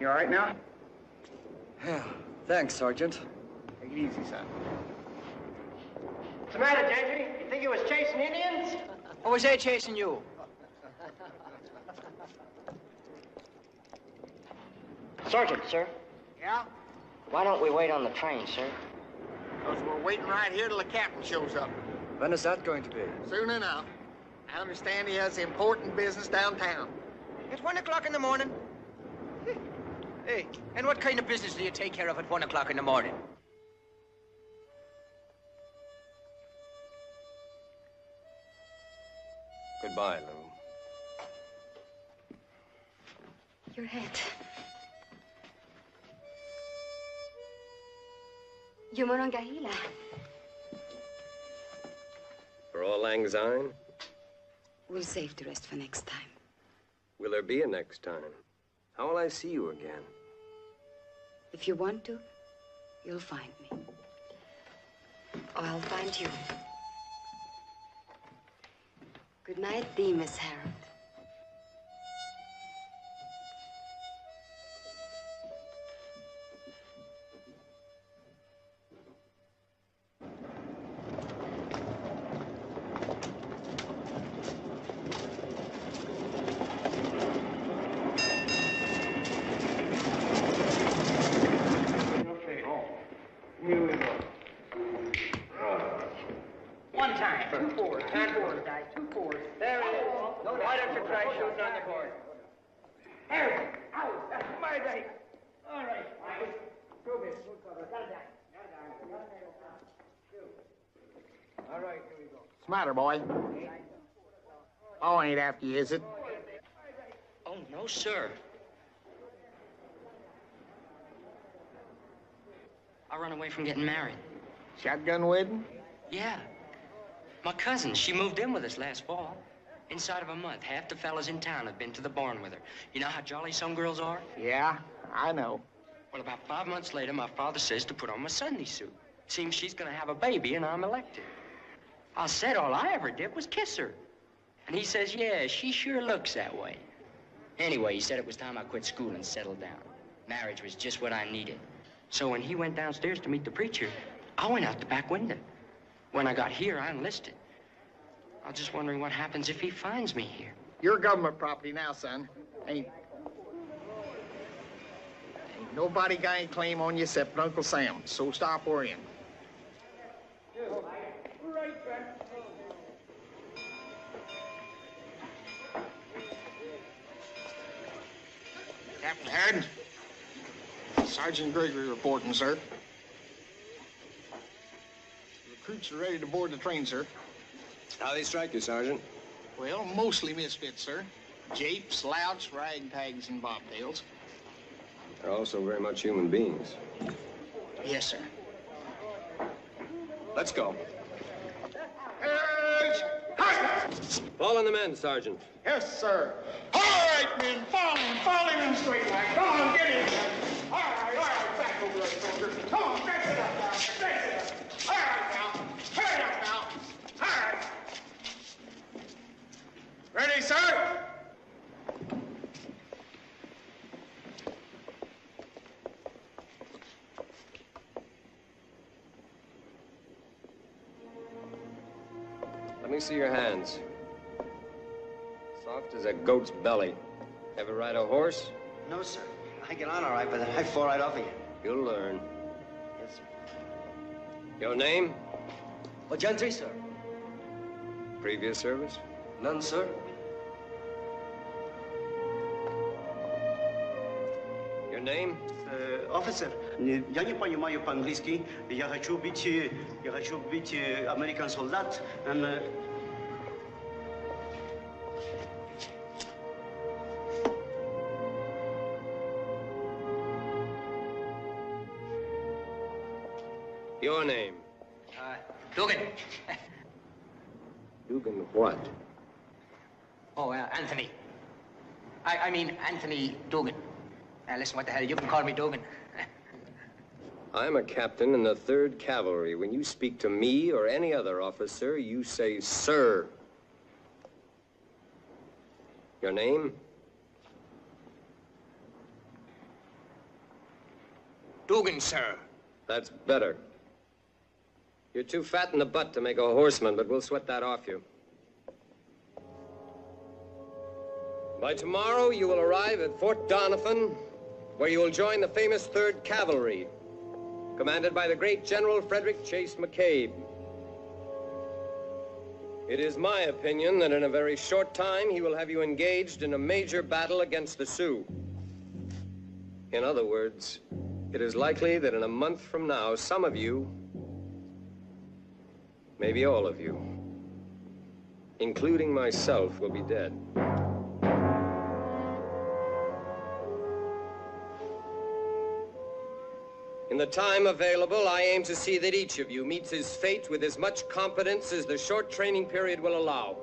You all right now? Yeah, thanks, Sergeant. Take it easy, son. What's the matter, Gentry? You think you was chasing Indians? Or was they chasing you? Sergeant, sir. Yeah? Why don't we wait on the train, sir? Because we're waiting right here till the captain shows up. When is that going to be? Soon enough. I understand he has important business downtown. At 1 o'clock in the morning? Hey, and what kind of business do you take care of at 1 o'clock in the morning? Goodbye, Lou. Your head. Yung Monongahela. For Auld Lang Syne? We'll save the rest for next time. Will there be a next time? How will I see you again? If you want to, you'll find me. Or I'll find you. Good night, thee, Miss Harold. One time. 2 fours. 2 fours, guys. 2 fours. There it is. Why don't you try shooting on the board? Harry! Out! That's my day. All right. Go, miss. Got it down. All right, here we go. What's the matter, boy? Oh, ain't after you, is it? Oh, no, sir. I run away from getting married. Shotgun wedding? Yeah. My cousin, she moved in with us last fall. Inside of a month, half the fellas in town have been to the barn with her. You know how jolly some girls are? Yeah, I know. Well, about 5 months later, my father says to put on my Sunday suit. Seems she's gonna have a baby and I'm elected. I said all I ever did was kiss her. And he says, yeah, she sure looks that way. Anyway, he said it was time I quit school and settled down. Marriage was just what I needed. So when he went downstairs to meet the preacher, I went out the back window. When I got here, I enlisted. I was just wondering what happens if he finds me here. You're government property now, son. Ain't nobody got any claim on you except Uncle Sam, so stop worrying. Captain Harden. Sergeant Gregory reporting, sir. Recruits are ready to board the train, sir. How they strike you, Sergeant? Well, mostly misfits, sir. Japes, slouts, ragtags, and bobtails. They're also very much human beings. Yes, sir. Let's go. Edge! Hi! Fall on the men, Sergeant. Yes, sir. All right, men, fall in the straight line. Come on, get in. All right, back over there, soldier. Come on, stretch it up now, stretch it up. All right, now, hurry up now. All right. Ready, sir? Let me see your hands. Soft as a goat's belly. Ever ride a horse? No, sir. I get on all right, but I fall right off again. You'll learn. Yes, sir. Your name? Oh, Gentry, sir. Previous service? None, sir. Your name? Officer, я не понимаю по-английски. Я хочу быть американский солдат. Your name? Dugan. Dugan what? Oh, Anthony. I mean Anthony Dugan. Listen, what the hell, you can call me Dugan. I'm a captain in the 3rd Cavalry. When you speak to me or any other officer, you say, sir. Your name? Dugan, sir. That's better. You're too fat in the butt to make a horseman, but we'll sweat that off you. By tomorrow, you will arrive at Fort Doniphan, where you will join the famous 3rd Cavalry, commanded by the great General Frederick Chase McCabe. It is my opinion that in a very short time, he will have you engaged in a major battle against the Sioux. In other words, it is likely that in a month from now, some of you, maybe all of you, including myself, will be dead. In the time available, I aim to see that each of you meets his fate with as much competence as the short training period will allow.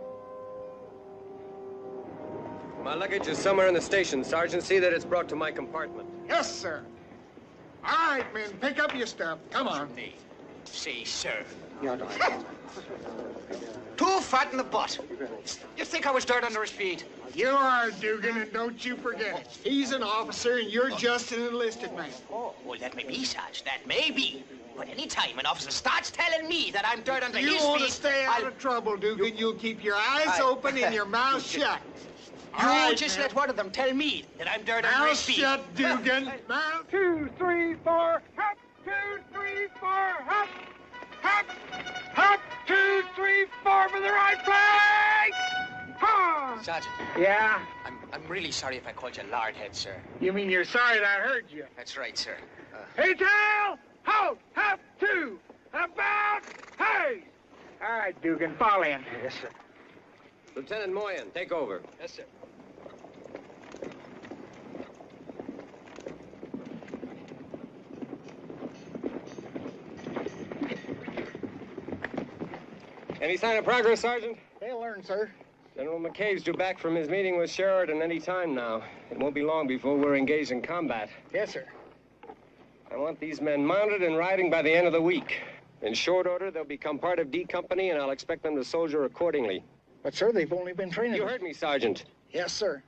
My luggage is somewhere in the station, Sergeant. See that it's brought to my compartment. Yes, sir. All right, men, pick up your stuff. Come on. Say, sir. Too fat in the butt. You think I was dirt under his feet? You are, Dugan, and don't you forget it. He's an officer, and you're just an enlisted man. Oh, well, that may be, Sarge. That may be. But any time an officer starts telling me that I'm dirt under his feet... You want to stay out of trouble, Dugan. You'll keep your eyes open and your mouth shut. You just let one of them tell me that I'm dirt under his feet. Mouth shut, Dugan. Mouth. 2, 3, 4, hop. 2, 3, 4, hop. Hop. Hop. 2, 3, 4 for the right flag. Ha! Sergeant. Yeah? I'm really sorry if I called you Lardhead, sir. You mean you're sorry that I heard you? That's right, sir. Hey, tail! Halt! Hop! 2! About! Hey! All right, Dugan, fall in. Yes, sir. Lieutenant Moyen, take over. Yes, sir. Any sign of progress, Sergeant? They'll learn, sir. General McCabe's due back from his meeting with Sheridan any time now. It won't be long before we're engaged in combat. Yes, sir. I want these men mounted and riding by the end of the week. In short order, they'll become part of D Company, and I'll expect them to soldier accordingly. But, sir, they've only been training. You heard me, Sergeant. Yes, sir.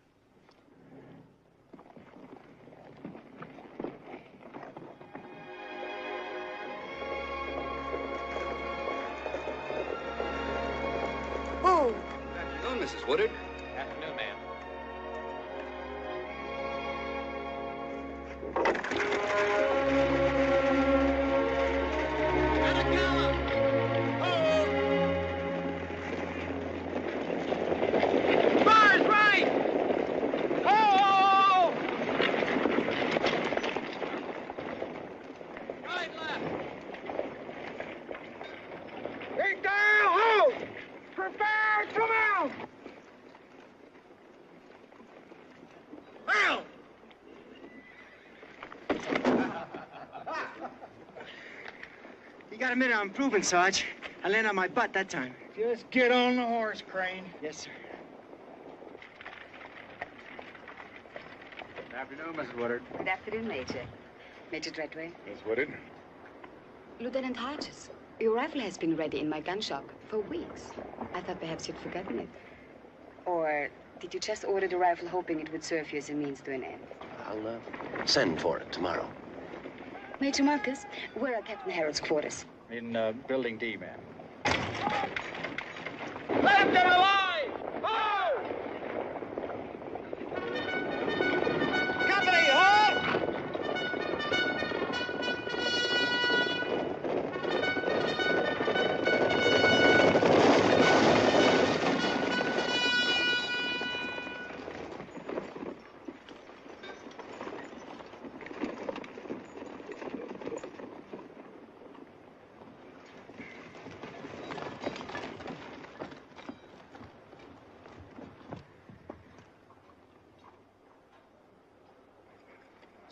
Oh! Good afternoon, Mrs. Woodard. Afternoon, ma'am. Bars right! Oh! Right, left. Take down! Hold! Prepare to mount! Mount! You got a minute, I'm improving, Sarge. I land on my butt that time. Just get on the horse, Crane. Yes, sir. Good afternoon, Mrs. Woodard. Good afternoon, Major. Major Treadway. Miss Woodard? Lieutenant Hodges, your rifle has been ready in my gun shop for weeks. I thought perhaps you'd forgotten it. Or did you just order the rifle hoping it would serve you as a means to an end? I'll send for it tomorrow. Major Marcus, where are Captain Harold's quarters? In Building D, ma'am. Left and alive! Ho! Company, halt!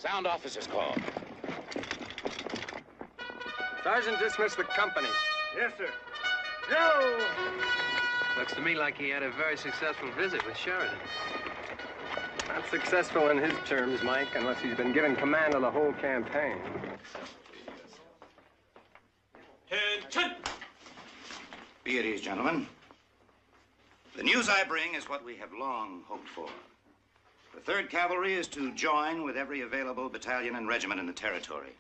Sound officer's call. Sergeant dismissed the company. Yes, sir. No! Looks to me like he had a very successful visit with Sheridan. Not successful in his terms, Mike, unless he's been given command of the whole campaign. Attention! Be at ease, gentlemen. The news I bring is what we have long hoped for. The 3rd Cavalry is to join with every available battalion and regiment in the territory.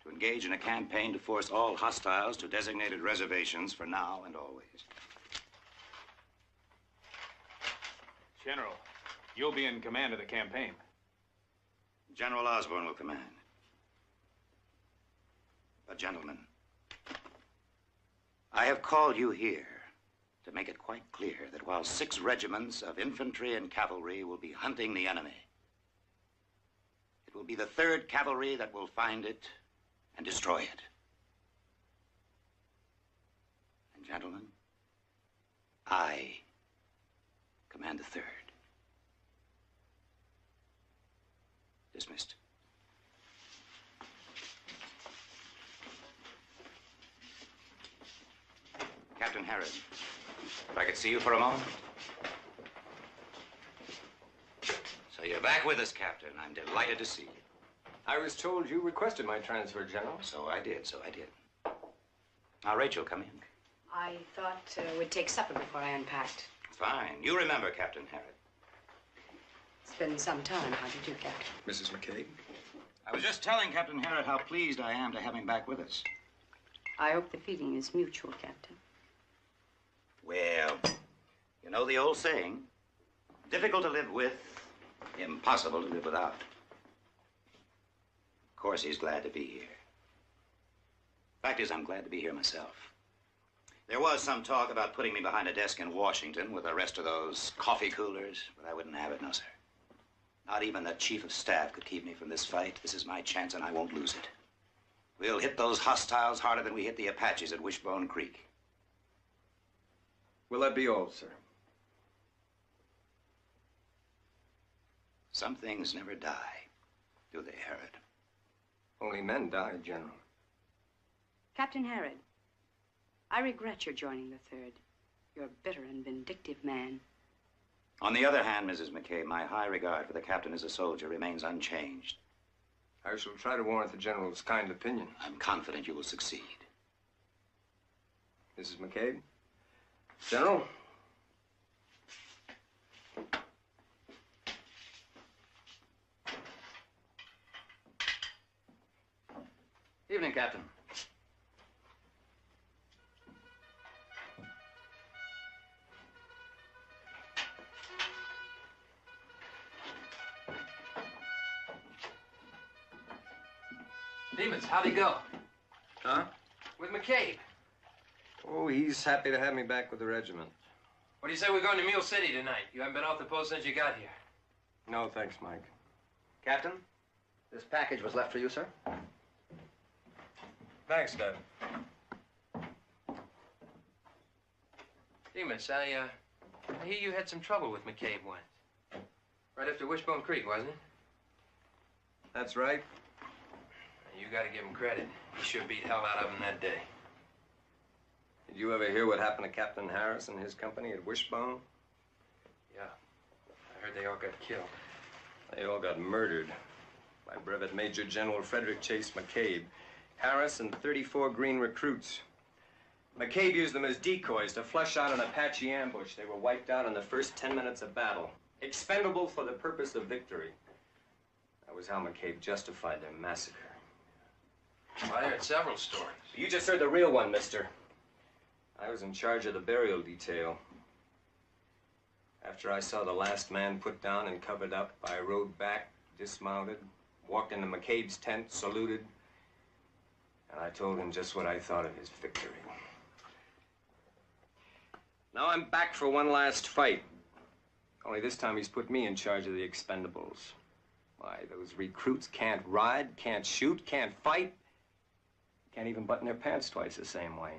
to engage in a campaign to force all hostiles to designated reservations for now and always. General, you'll be in command of the campaign. General Osborne will command. But, gentlemen, I have called you here to make it quite clear that while 6 regiments of infantry and cavalry will be hunting the enemy, it will be the 3rd Cavalry that will find it and destroy it. And, gentlemen, I command the 3rd. Dismissed. Captain Harrod, if I could see you for a moment. So you're back with us, Captain. I'm delighted to see you. I was told you requested my transfer, General. So I did. Now, Rachel, come in. I thought we'd take supper before I unpacked. Fine. You remember Captain Harrod. It's been some time. How do you do, Captain? Mrs. McCabe? I was just telling Captain Harrod how pleased I am to have him back with us. I hope the feeling is mutual, Captain. Well, you know the old saying, difficult to live with, impossible to live without. Of course, he's glad to be here. Fact is, I'm glad to be here myself. There was some talk about putting me behind a desk in Washington with the rest of those coffee coolers, but I wouldn't have it, no, sir. Not even the chief of staff could keep me from this fight. This is my chance, and I won't lose it. We'll hit those hostiles harder than we hit the Apaches at Wishbone Creek. Will that be all, sir? Some things never die, do they, Harrod? Only men die, General. Captain Harrod, I regret your joining the 3rd. You're a bitter and vindictive man. On the other hand, Mrs. McCabe, my high regard for the captain as a soldier remains unchanged. I shall try to warrant the General's kind opinion. I'm confident you will succeed. Mrs. McCabe? General? Evening, Captain. Demons, how'd he go? Huh? With McCabe. Oh, he's happy to have me back with the regiment. What do you say we're going to Mule City tonight? You haven't been off the post since you got here. No, thanks, Mike. Captain, this package was left for you, sir. Thanks, Dad. Demons, I hear you had some trouble with McCabe once. Right after Wishbone Creek, wasn't it? That's right. You gotta give him credit. He sure beat hell out of him that day. Did you ever hear what happened to Captain Harris and his company at Wishbone? Yeah. I heard they all got killed. They all got murdered by Brevet Major General Frederick Chase McCabe. Harris and 34 Green recruits. McCabe used them as decoys to flush out an Apache ambush. They were wiped out in the first 10 minutes of battle. Expendable for the purpose of victory. That was how McCabe justified their massacre. Well, I heard several stories. You just heard the real one, mister. I was in charge of the burial detail. After I saw the last man put down and covered up, I rode back, dismounted, walked into McCabe's tent, saluted, and I told him just what I thought of his victory. Now I'm back for one last fight. Only this time he's put me in charge of the expendables. Why, those recruits can't ride, can't shoot, can't fight. Can't even button their pants twice the same way.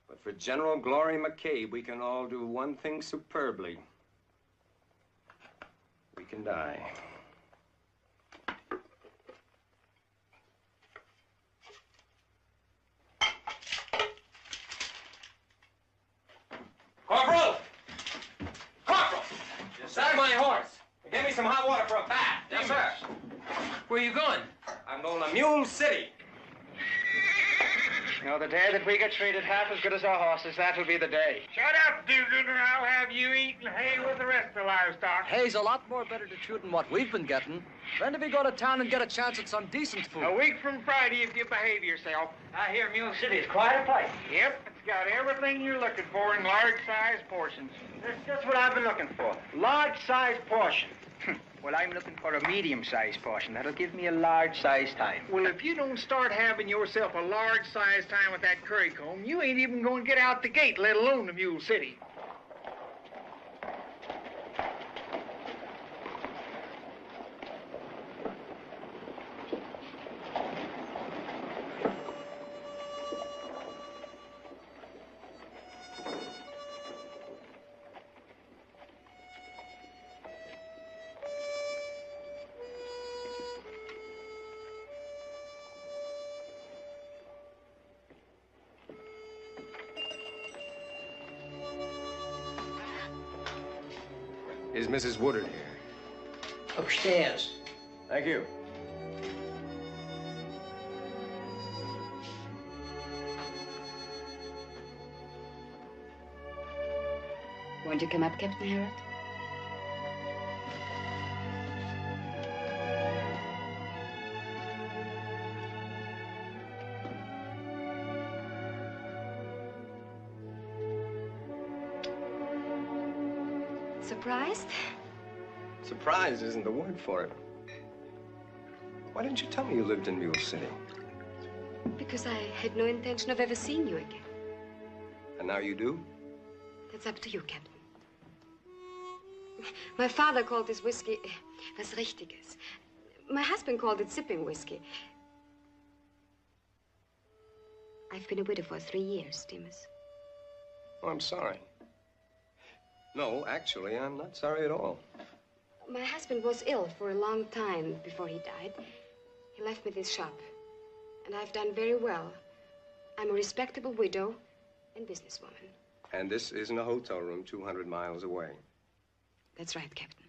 But for General Glory McCabe, we can all do one thing superbly. We can die. Corporal! Corporal! Saddle my horse. Give me some hot water for a bath. Yes, sir. Where are you going? I'm going to Mule City. You know, the day that we get treated half as good as our horses, that'll be the day. Shut up, do-gooder. I'll have you eating hay with the rest of the livestock. Hay's a lot more better to chew than what we've been getting. When do we go to town and get a chance at some decent food? A week from Friday if you behave yourself. I hear Mule City is quite a place. Yep, it's got everything you're looking for in large-sized portions. That's just what I've been looking for. Large-sized portion. Well, I'm looking for a medium-sized portion. That'll give me a large-sized time. Well, if you don't start having yourself a large-sized time with that currycomb, you ain't even going to get out the gate, let alone to Mule City. Is Mrs. Woodard here? Upstairs. Thank you. Won't you come up, Captain Harold? Surprised? Surprised isn't the word for it. Why didn't you tell me you lived in Mule City? Because I had no intention of ever seeing you again. And now you do? That's up to you, Captain. My father called this whiskey was Richtiges. My husband called it sipping whiskey. I've been a widow for 3 years, Demas. Oh, I'm sorry. No, actually, I'm not sorry at all. My husband was ill for a long time before he died. He left me this shop. And I've done very well. I'm a respectable widow and businesswoman. And this isn't a hotel room 200 miles away. That's right, Captain.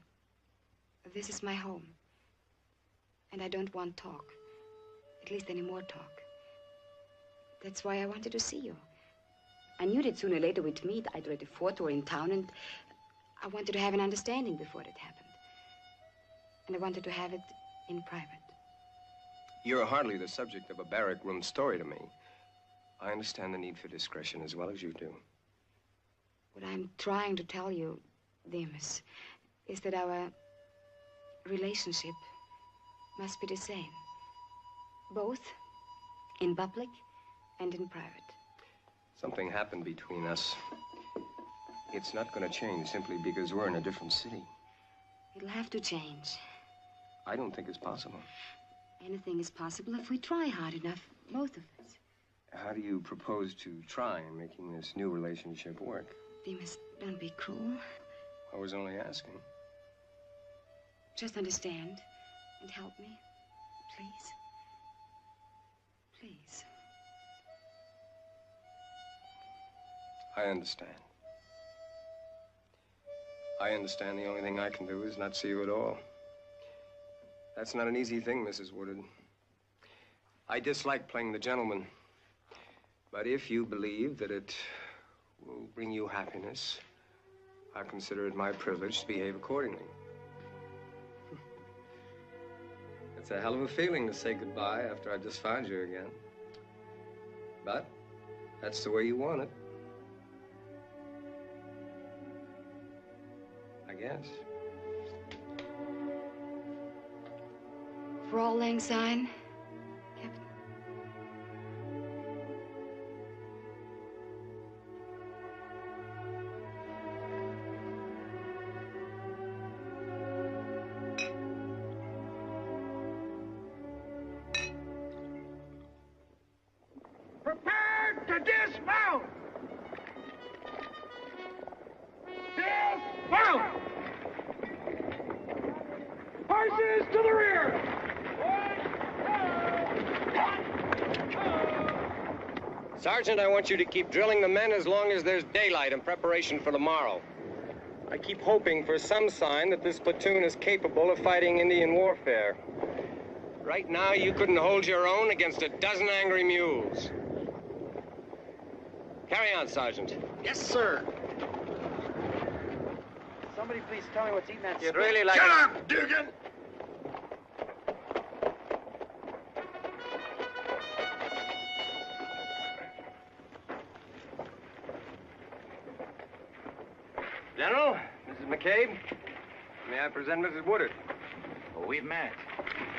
This is my home. And I don't want talk. At least any more talk. That's why I wanted to see you. I knew that sooner or later we'd meet, either at the fort or in town, and I wanted to have an understanding before it happened. And I wanted to have it in private. You're hardly the subject of a barrack room story to me. I understand the need for discretion as well as you do. What I'm trying to tell you, Demas, is that our relationship must be the same. Both in public and in private. Something happened between us. It's not going to change simply because we're in a different city. It'll have to change. I don't think it's possible. Anything is possible if we try hard enough, both of us. How do you propose to try making this new relationship work? Demas, don't be cruel. I was only asking. Just understand and help me, please. Please. I understand. I understand the only thing I can do is not see you at all. That's not an easy thing, Mrs. Woodard. I dislike playing the gentleman. But if you believe that it will bring you happiness, I consider it my privilege to behave accordingly. It's a hell of a feeling to say goodbye after I've just found you again. But that's the way you want it. I guess. For Auld Lang Syne, Captain. Prepare to dismount! Dismount! Horses to the rear! Sergeant, I want you to keep drilling the men as long as there's daylight in preparation for tomorrow. I keep hoping for some sign that this platoon is capable of fighting Indian warfare. Right now, you couldn't hold your own against a dozen angry mules. Carry on, Sergeant. Yes, sir. Somebody please tell me what's eating that You'd really like... Shut up, Dugan! General, Mrs. McCabe, may I present Mrs. Woodard? Oh, we've met.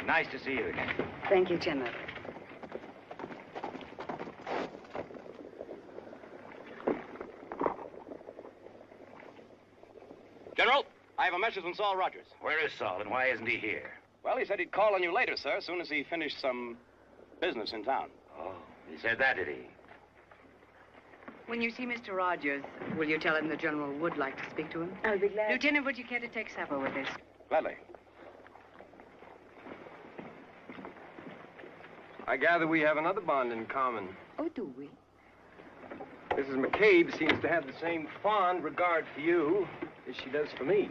Nice to see you again. Thank you, General. General, I have a message from Saul Rogers. Where is Saul, and why isn't he here? Well, he said he'd call on you later, sir, as soon as he finished some business in town. Oh, he said that, did he? When you see Mr. Rogers, will you tell him the General would like to speak to him? I'll be glad. Lieutenant, would you care to take supper with us? Gladly. I gather we have another bond in common. Oh, do we? Mrs. McCabe seems to have the same fond regard for you as she does for me.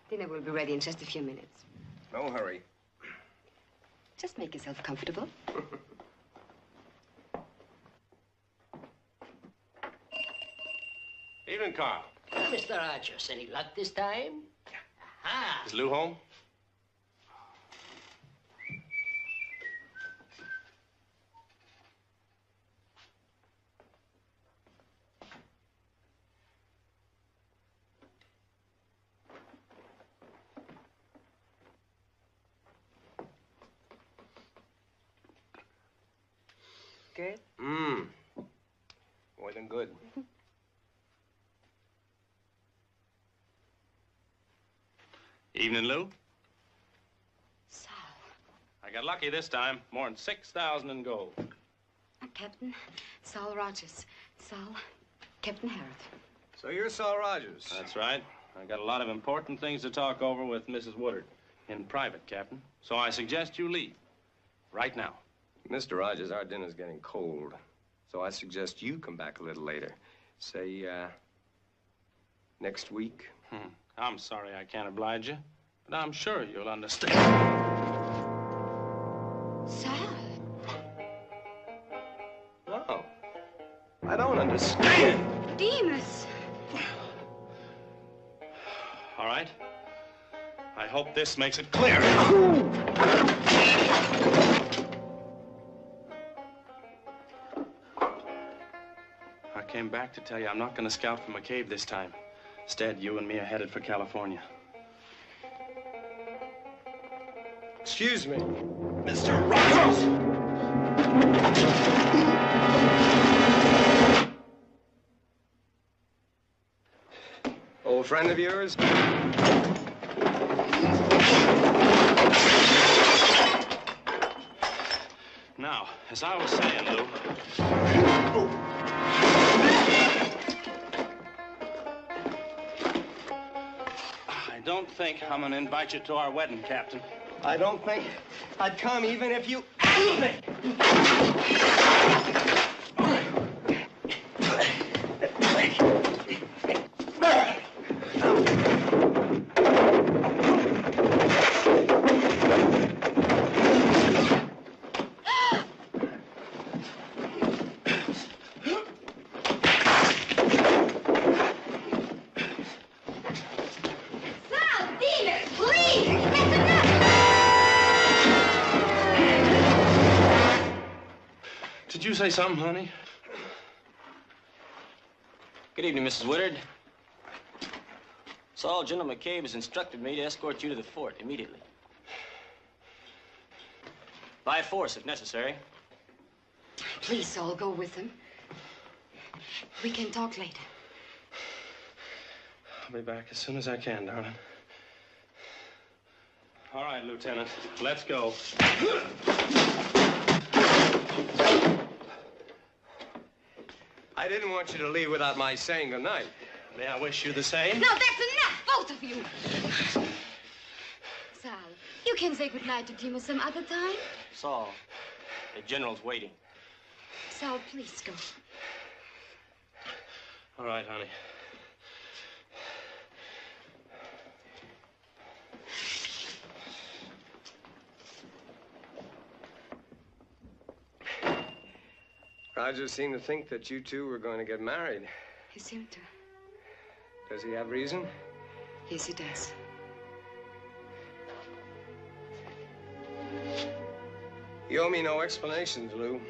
Dinner will be ready in just a few minutes. No hurry. Just make yourself comfortable. Evening, Carl. Mr. Rogers, any luck this time? Aha! Is Lou home? Good? Mmm. More than good. Evening, Lou. Sal. I got lucky this time. More than 6,000 in gold. Captain Saul Rogers. Sal, Captain Harrod. So you're Saul Rogers. That's right. I got a lot of important things to talk over with Mrs. Woodard. In private, Captain. So I suggest you leave. Right now. Mr. Rogers, our dinner's getting cold. So I suggest you come back a little later. Say, next week. I'm sorry I can't oblige you, but I'm sure you'll understand. Sal. No. I don't understand. Demas. All right. I hope this makes it clear. I came back to tell you I'm not going to scout for McCabe this time. Instead, you and me are headed for California. Excuse me. Mr. Rogers! Old friend of yours? Now, as I was saying, Lou... I don't think I'm gonna invite you to our wedding, Captain. I don't think I'd come even if you... Did you say something, honey? Good evening, Mrs. Woodard. Saul, General McCabe has instructed me to escort you to the fort immediately. By force, if necessary. Please, Saul, go with him. We can talk later. I'll be back as soon as I can, darling. All right, Lieutenant, let's go. I didn't want you to leave without my saying goodnight. May I wish you the same? No, that's enough, both of you. Sal, you can say goodnight to Timo some other time. Saul, the general's waiting. Sal, please go. All right, honey. I just seemed to think that you two were going to get married. He seemed to. Does he have reason? Yes, he does. You owe me no explanations, Lou.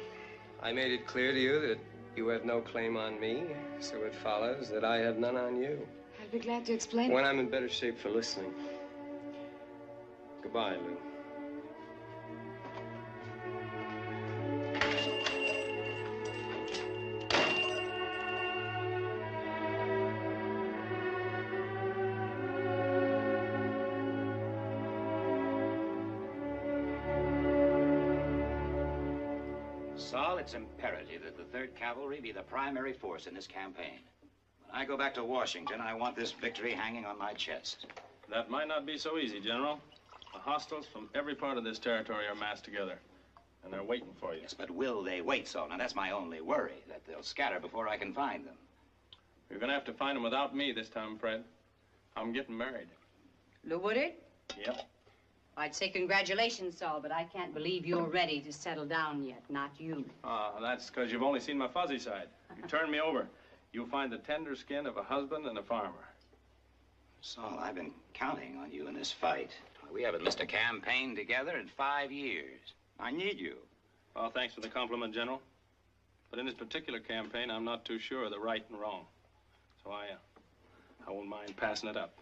I made it clear to you that you have no claim on me, so it follows that I have none on you. I'll be glad to explain. When I'm in better shape for listening. Goodbye, Lou. Saul, it's imperative that the 3rd Cavalry be the primary force in this campaign. When I go back to Washington, I want this victory hanging on my chest. That might not be so easy, General. The hostiles from every part of this territory are massed together, and they're waiting for you. Yes, but will they wait, Saul? Now, that's my only worry, that they'll scatter before I can find them. You're going to have to find them without me this time, Fred. I'm getting married. Lou Woodard? Yep. I'd say congratulations, Saul, but I can't believe you're ready to settle down yet. Not you. That's because you've only seen my fuzzy side. You turn me over, you'll find the tender skin of a husband and a farmer. Saul, I've been counting on you in this fight. We haven't missed a campaign together in 5 years. I need you. Well, thanks for the compliment, General. But in this particular campaign, I'm not too sure of the right and wrong. So I won't mind passing it up.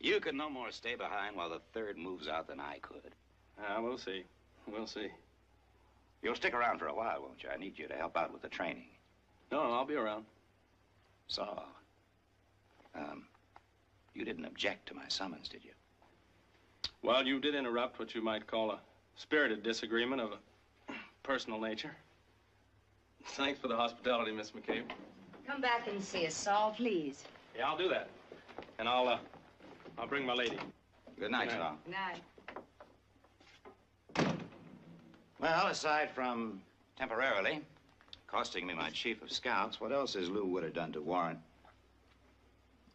You could no more stay behind while the 3rd moves out than I could. We'll see. We'll see. You'll stick around for a while, won't you? I need you to help out with the training. No, I'll be around. Saul, you didn't object to my summons, did you? Well, you did interrupt what you might call a spirited disagreement of a personal nature. Thanks for the hospitality, Miss McCabe. Come back and see us, Saul, please. Yeah, I'll do that. And I'll bring my lady. Good night, Saul. Good night. Well, aside from temporarily costing me my chief of scouts, what else has Lou Woodard done to warrant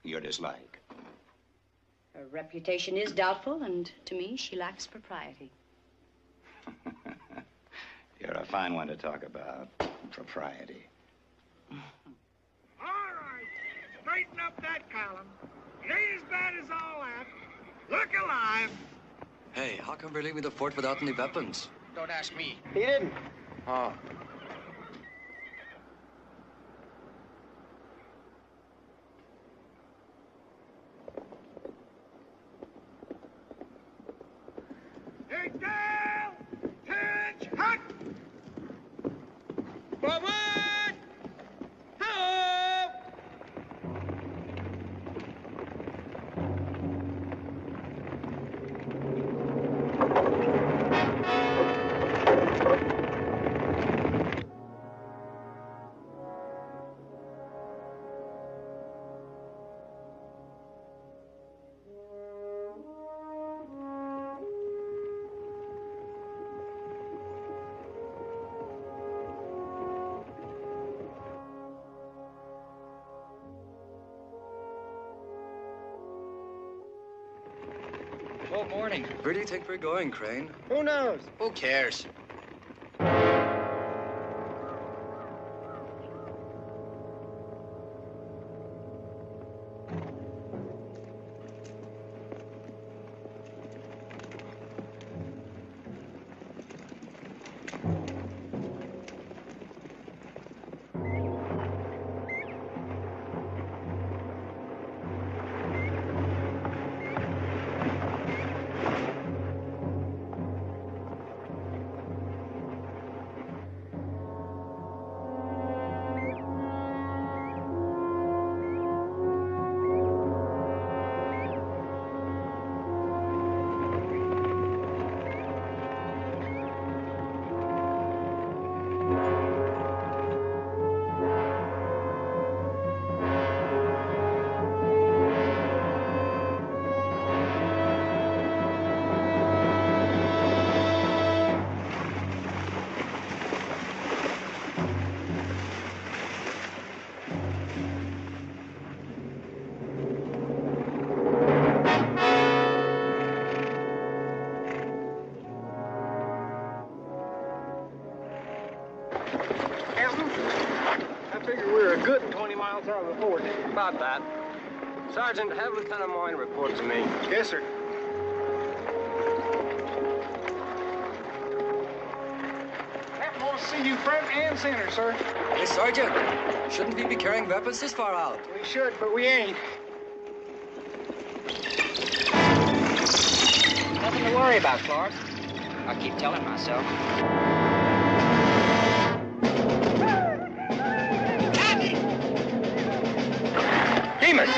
your dislike? Her reputation is doubtful, and to me, she lacks propriety. You're a fine one to talk about propriety. All right, straighten up that column. It ain't as bad as all that. Look alive. Hey, how come we're leaving the fort without any weapons? Don't ask me. He didn't. Oh. Take down! Pinch! Hut! Forward! Hello! Oh, morning. Where do you think we're going, Crane? Who knows? Who cares? out of the fort. About that. Sergeant, have Lieutenant Moyne report to me. Yes, sir. I want to see you front and center, sir. Hey, Sergeant, shouldn't we be carrying weapons this far out? We should, but we ain't. Nothing to worry about, Clark. I keep telling myself. Demas!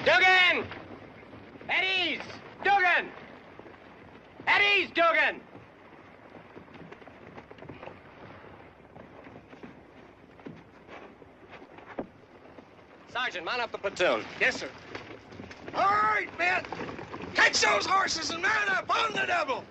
Dugan! Eddie's! Dugan! Eddie's, Dugan! Sergeant, mount up the platoon. Yes, sir. All right, men. Catch those horses and man up on the double.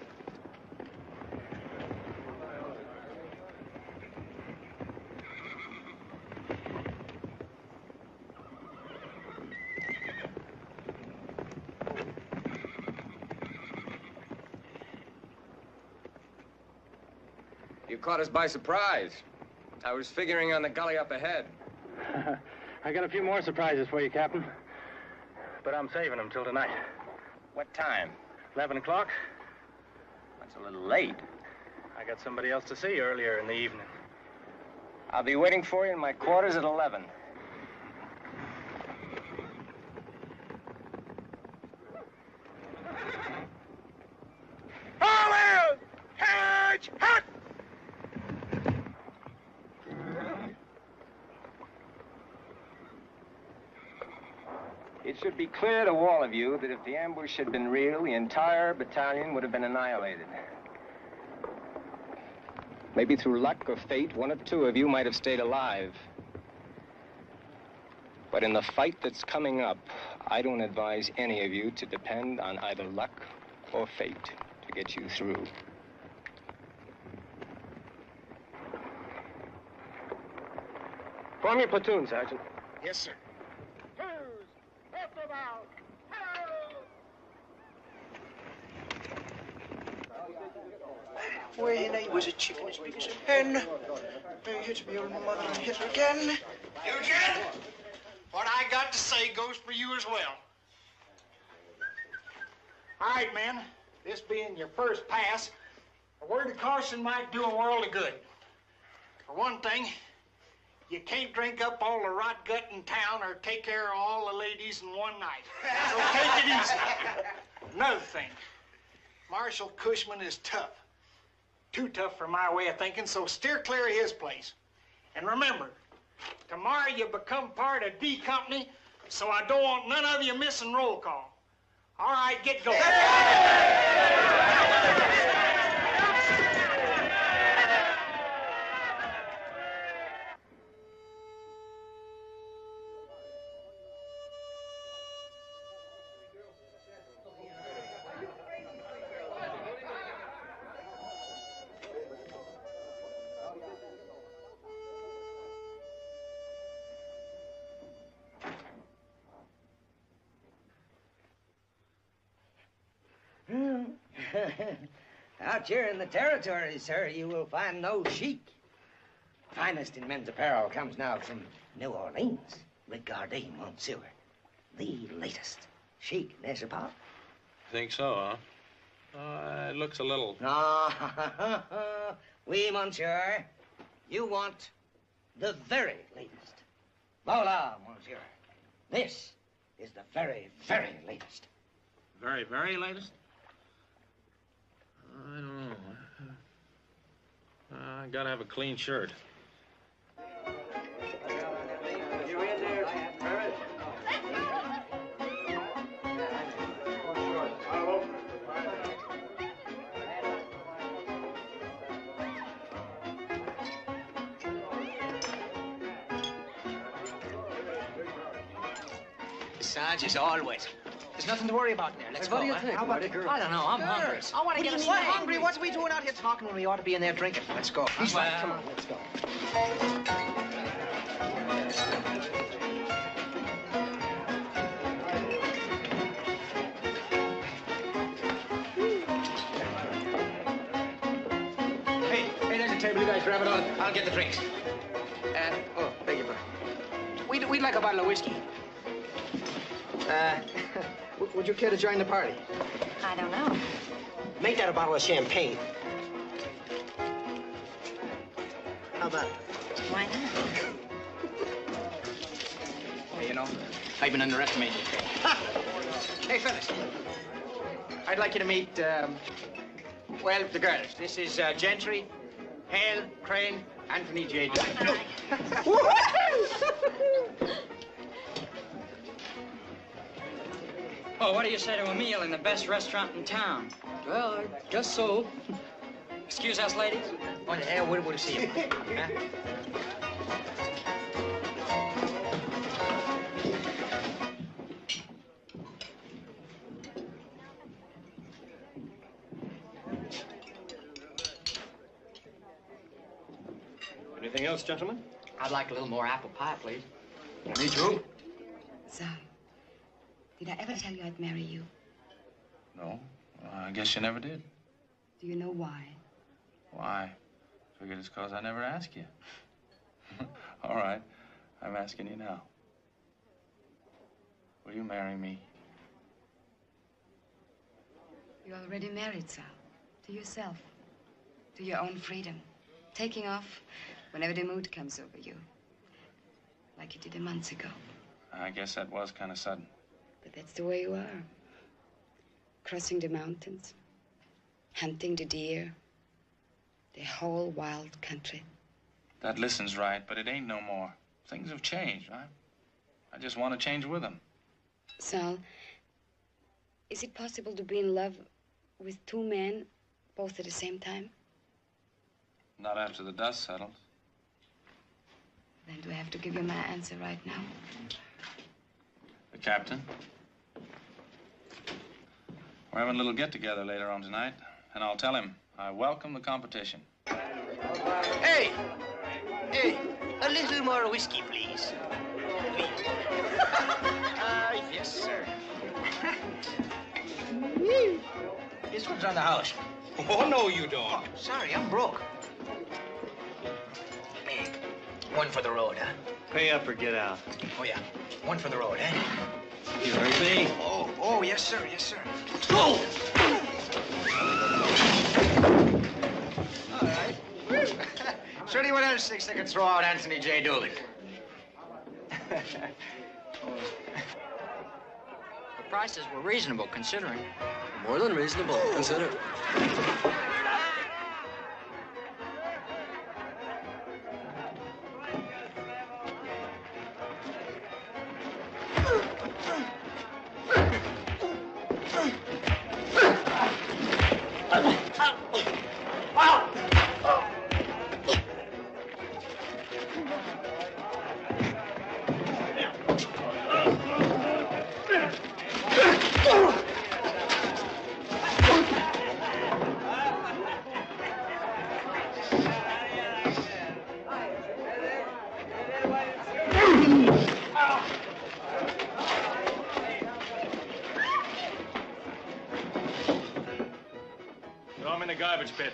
You caught us by surprise. I was figuring on the gully up ahead. I got a few more surprises for you, Captain. But I'm saving them till tonight. What time? 11 o'clock. That's a little late. I got somebody else to see earlier in the evening. I'll be waiting for you in my quarters at 11. All in! Hedge! Hut! It should be clear to all of you that if the ambush had been real, the entire battalion would have been annihilated. Maybe through luck or fate, one or two of you might have stayed alive. But in the fight that's coming up, I don't advise any of you to depend on either luck or fate to get you through. Form your platoon, Sergeant. Yes, sir. When I was a chicken as big as a hen, I hit my old mother and hit her again. Eugene, what I got to say goes for you as well. All right, men. This being your first pass, a word of caution might do a world of good. For one thing, you can't drink up all the rot gut in town or take care of all the ladies in one night. So take it easy. Another thing, Marshal Cushman is tough. Too tough for my way of thinking, so steer clear of his place. And remember, tomorrow you become part of D Company, so I don't want none of you missing roll call. All right, get going. Out here in the territory, sir, you will find no chic. Finest in men's apparel comes now from New Orleans. Regardez, monsieur. The latest. Chic, n'est-ce pas? Think so, huh? It looks a little... Ah, oui, monsieur. You want The very latest. Voila, monsieur. This is the very, very latest. Very, very latest? I don't know. I gotta have a clean shirt. You in there, Barrett? Sarge, as always. There's nothing to worry about in there. Let's go. What do you huh? think? How about the Marty? girl? I don't know. I'm hungry. I want to get What a do you mean snack. hungry? What are we doing out here talking when we ought to be in there drinking? Let's go. He's right. Come on, let's go. Hey, there's a table. You guys grab it on. I'll get the drinks. Oh, beg your pardon. We'd like a bottle of whiskey. Would you care to join the party? I don't know. Make that a bottle of champagne. How about it? Why not? Hey, you know, I've been underestimating you. Hey, fellas. I'd like you to meet, well, the girls. This is Gentry, Hale, Crane, Anthony J. Doolittle. Oh, what do you say to a meal in the best restaurant in town? Well, I guess so. Excuse us, ladies. On the air, we'll see you. Huh? Anything else, gentlemen? I'd like a little more apple pie, please. Me too. So, did I ever tell you I'd marry you? No, well, I guess you never did. Do you know why? Why? Figured it's because I never asked you. All right, I'm asking you now. Will you marry me? You're already married, Sal. To yourself. To your own freedom. Taking off whenever the mood comes over you. Like you did a month ago. I guess that was kind of sudden. But that's the way you are. Crossing the mountains. Hunting the deer. The whole wild country. That listens right, but it ain't no more. Things have changed, right? I just want to change with them. Sal, is it possible to be in love with two men, both at the same time? Not after the dust settles. Then do I have to give you my answer right now? The captain. We're having a little get-together later on tonight, and I'll tell him I welcome the competition. Hey! Hey, a little more whiskey, please. Please. Yes, sir. This one's on the house. Oh, no, you don't. Oh, sorry, I'm broke. Hey, one for the road, huh? Pay up or get out. Oh, yeah. One for the road, eh? You heard me? Oh, yes, sir, yes, sir. Oh! All right. So anyone else thinks they could throw out Anthony J. Doolittle? The prices were reasonable, considering. More than reasonable. Consider. Throw him in the garbage pit.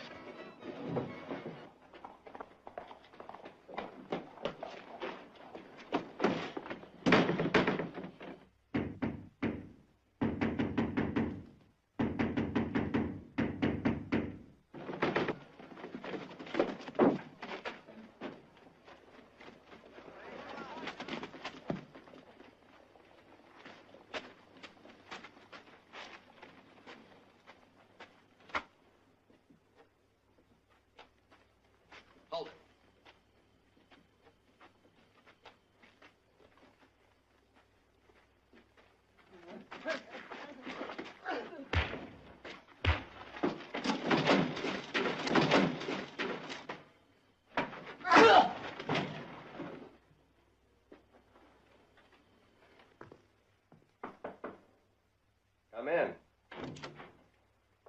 Come in.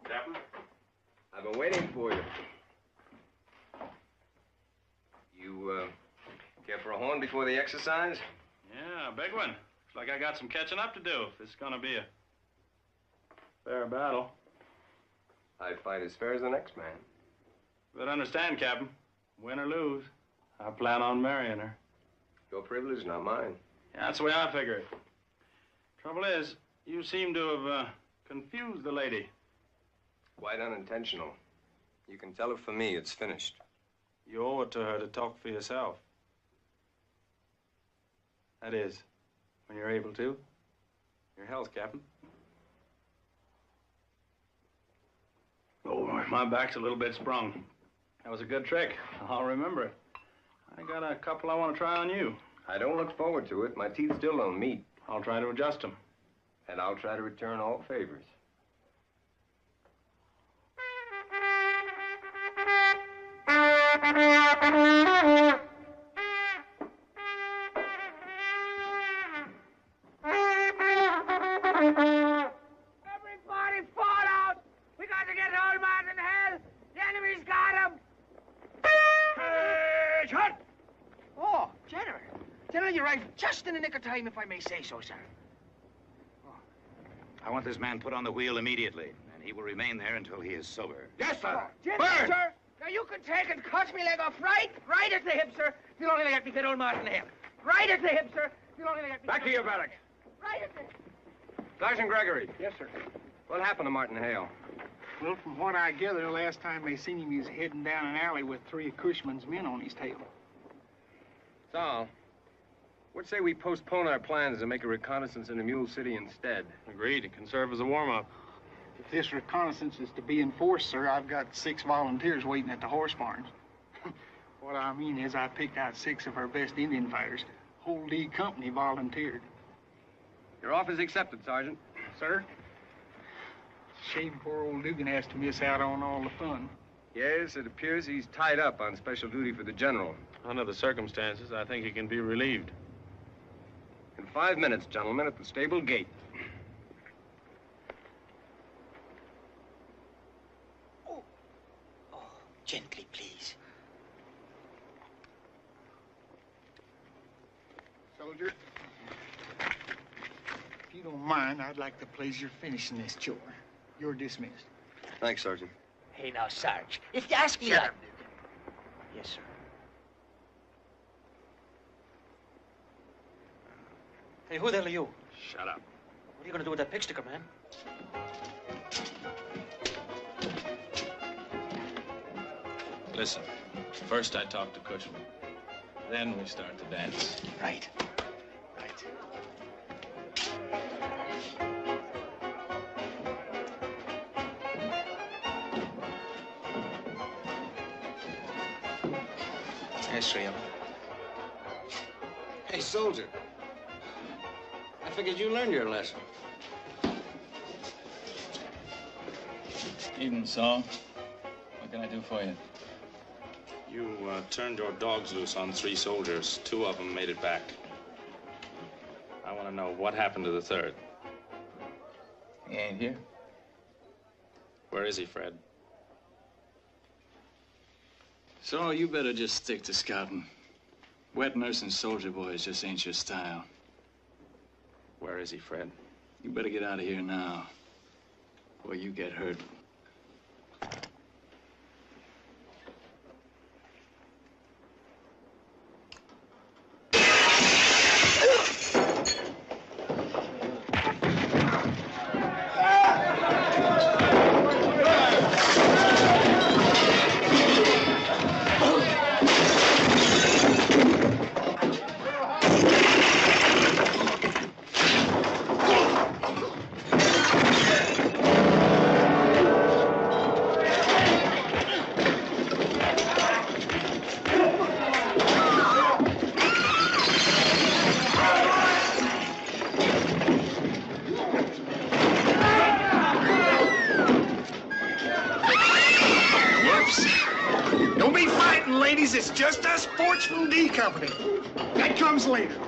Captain? I've been waiting for you. You, care for a horn before the exercise? Yeah, a big one. Looks like I got some catching up to do if this is gonna be a fair battle. I fight as fair as the next man. But understand, Captain, win or lose, I plan on marrying her. Your privilege, not mine. Yeah, that's the way I figure it. Trouble is, you seem to have confused the lady. Quite unintentional. You can tell her for me it's finished. You owe it to her to talk for yourself. That is, when you're able to. Your health, Captain. Oh, my back's a little bit sprung. That was a good trick. I'll remember it. I got a couple I want to try on you. I don't look forward to it. My teeth still don't meet. I'll try to adjust them. And I'll try to return all favors. Everybody fall out! We got to get Old Man in hell! The enemy's got him! Shot! Oh, General. General, you arrived just in the nick of time, if I may say so, sir. I want this man put on the wheel immediately, and he will remain there until he is sober. Yes, sir. General, sir. Now, you can take and cut me leg off right at the hip, sir. You'll only let me get Old Man in hell. Right at the hip, sir. You'll only let me... Back to your barrack. Right at the... Sergeant Gregory. Yes, sir. What happened to Martin Hale? Well, from what I gather, the last time they seen him, he was heading down an alley with 3 of Cushman's men on his tail. Saul, what say we postpone our plans and make a reconnaissance into Mule City instead? Agreed. It can serve as a warm-up. If this reconnaissance is to be enforced, sir, I've got 6 volunteers waiting at the horse barns. What I mean is I picked out 6 of our best Indian fighters. Whole D company volunteered. Your offer is accepted, Sergeant. Sir? Shame poor old Dugan has to miss out on all the fun. Yes, it appears he's tied up on special duty for the general. Under the circumstances, I think he can be relieved. In 5 minutes, gentlemen, at the stable gate. Oh, gently, please. Soldier, if you don't mind, I'd like the pleasure of finishing this chore. You're dismissed. Thanks, Sergeant. Hey, now, Sarge, if you ask me... Shut up, Yes, sir. Hey, who the hell are you? Shut up. What are you gonna do with that pig sticker, man? Listen, first I talk to Cushman. Then we start to dance. Right. Yes, Rio. Hey, soldier. I figured you learned your lesson. Evening, Saul. What can I do for you? You turned your dogs loose on 3 soldiers. 2 of them made it back. I want to know what happened to the 3rd. He ain't here. Where is he, Fred? So you better just stick to scouting. Wet nursing soldier boys just ain't your style. Where is he, Fred? You better get out of here now, or you get hurt. Don't be fighting, ladies. It's just us sports from D Company. That comes later.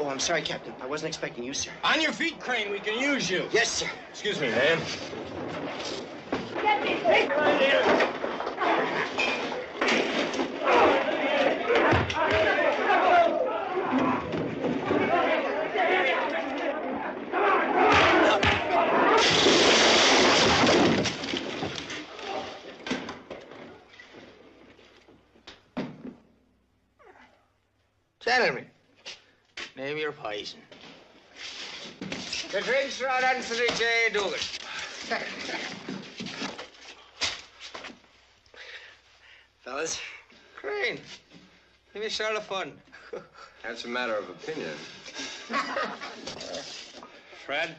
Oh, I'm sorry, Captain. I wasn't expecting you, sir. On your feet, Crane. We can use you. Yes, sir. Excuse me, ma'am. Get these things right here! Gentlemen, name your poison. The drinks are out Anthony J. Dugan. Fellas, Crane, give me sort of fun. That's a matter of opinion. Fred?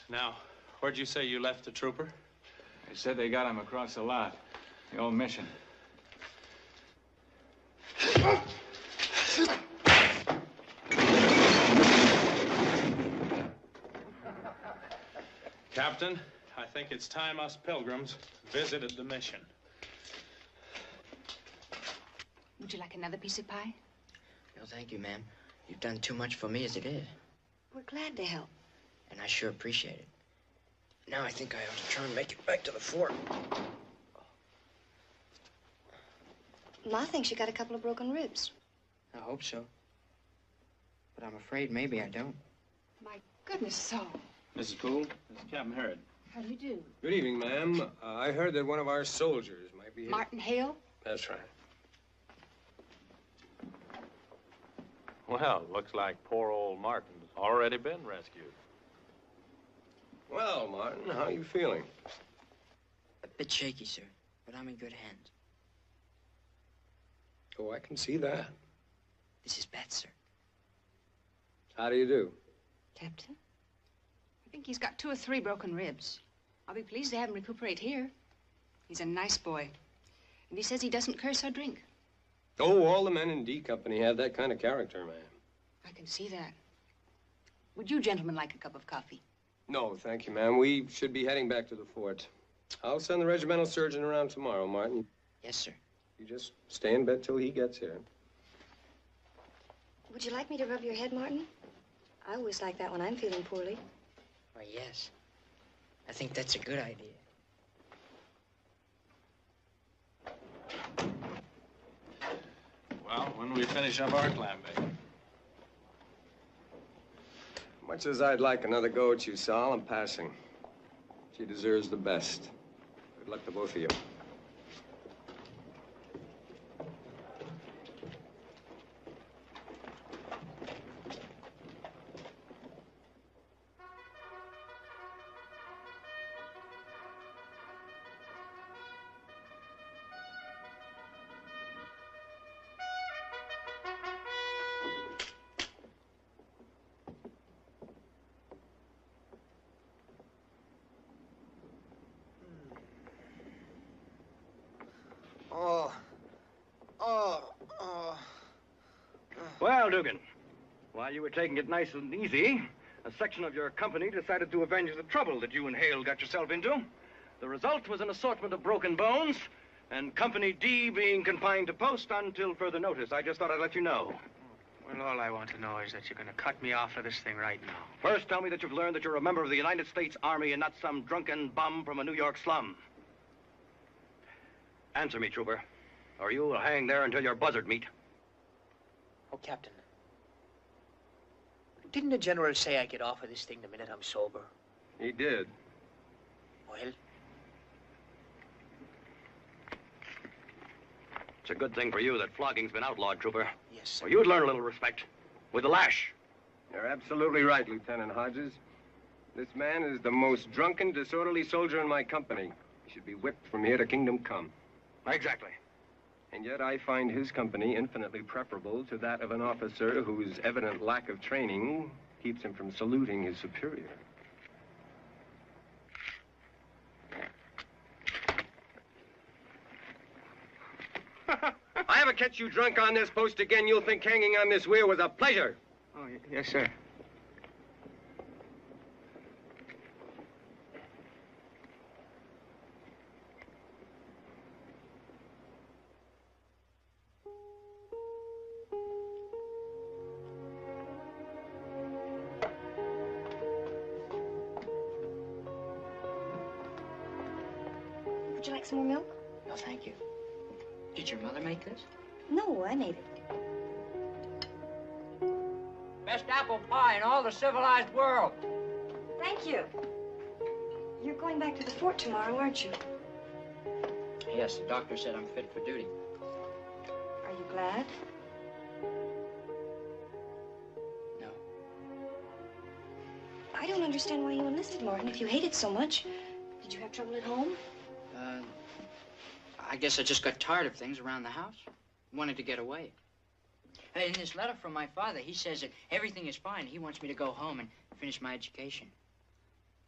Now, where'd you say you left the trooper? They said they got him across the lot. The old mission. Captain, I think it's time us pilgrims visited the mission. Would you like another piece of pie? No, thank you, ma'am. You've done too much for me as it is. We're glad to help. And I sure appreciate it. Now I think I ought to try and make it back to the fort. Ma thinks you got a couple of broken ribs. I hope so. But I'm afraid maybe I don't. My goodness, Saul. Mrs. Poole, this is Captain Herod. How do you do? Good evening, ma'am. I heard that one of our soldiers might be here. Martin Hale? That's right. Well, looks like poor old Martin's already been rescued. Well, Martin, how are you feeling? A bit shaky, sir, but I'm in good hands. Oh, I can see that. This is Beth, sir. How do you do? Captain? I think he's got 2 or 3 broken ribs. I'll be pleased to have him recuperate here. He's a nice boy. And he says he doesn't curse or drink. Oh, all the men in D Company have that kind of character, ma'am. I can see that. Would you gentlemen like a cup of coffee? No, thank you, ma'am. We should be heading back to the fort. I'll send the regimental surgeon around tomorrow, Martin. Yes, sir. You just stay in bed till he gets here. Would you like me to rub your head, Martin? I always like that when I'm feeling poorly. Why, yes. I think that's a good idea. Well, when we finish up our clam bake. Much as I'd like another go at you, Sal, I'm passing. She deserves the best. Good luck to both of you. Well, Dugan, while you were taking it nice and easy, a section of your company decided to avenge the trouble that you and Hale got yourself into. The result was an assortment of broken bones, and Company D being confined to post until further notice. I just thought I'd let you know. Well, all I want to know is that you're going to cut me off of this thing right now. First, tell me that you've learned that you're a member of the United States Army and not some drunken bum from a New York slum. Answer me, trooper, or you will hang there until your buzzard meet. Oh, Captain. Didn't the general say I get off of this thing the minute I'm sober? He did. Well, It's a good thing for you that flogging's been outlawed, trooper. yes, sir. Well, you'd learn a little respect with the lash. You're absolutely right, Lieutenant Hodges. This man is the most drunken, disorderly soldier in my company. He should be whipped from here to kingdom come. Exactly. And yet I find his company infinitely preferable to that of an officer whose evident lack of training keeps him from saluting his superior. If I ever catch you drunk on this post again, you'll think hanging on this weir was a pleasure. Oh, yes, sir. Would you like some more milk? No, thank you. Did your mother make this? No, I made it. Best apple pie in all the civilized world. Thank you. You're going back to the fort tomorrow, aren't you? Yes, the doctor said I'm fit for duty. Are you glad? No. I don't understand why you enlisted, Martin, if you hate it so much. Did you have trouble at home? I guess I just got tired of things around the house. Wanted to get away. Hey, in this letter from my father, he says that everything is fine. He wants me to go home and finish my education.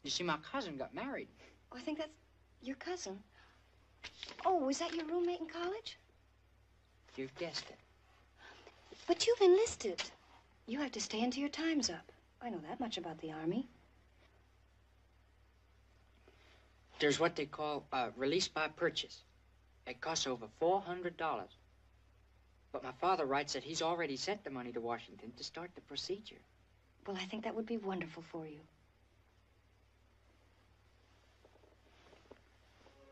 You see, my cousin got married. Oh, I think that's your cousin. Oh, was that your roommate in college? You've guessed it. But you've enlisted. You have to stay until your time's up. I know that much about the Army. There's what they call release by purchase. It costs over $400. But my father writes that he's already sent the money to Washington to start the procedure. Well, I think that would be wonderful for you.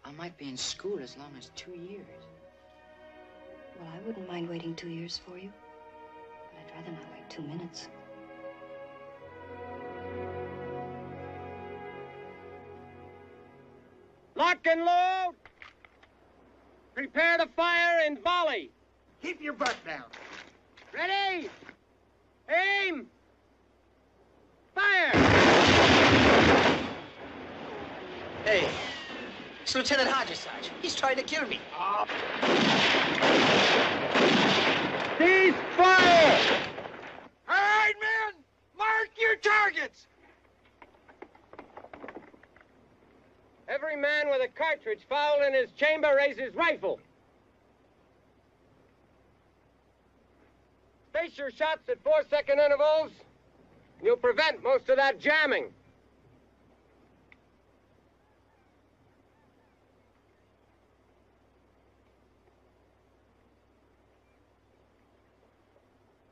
I might be in school as long as 2 years. Well, I wouldn't mind waiting 2 years for you. But I'd rather not wait 2 minutes. Lock and load! Prepare to fire and volley! Keep your butt down. Ready? Aim! Fire! Hey, it's Lieutenant Hodges, Sarge. He's trying to kill me. Cease fire! All right, men, mark your targets. Every man with a cartridge fouled in his chamber raise his rifle. Space your shots at 4-second intervals. You'll prevent most of that jamming.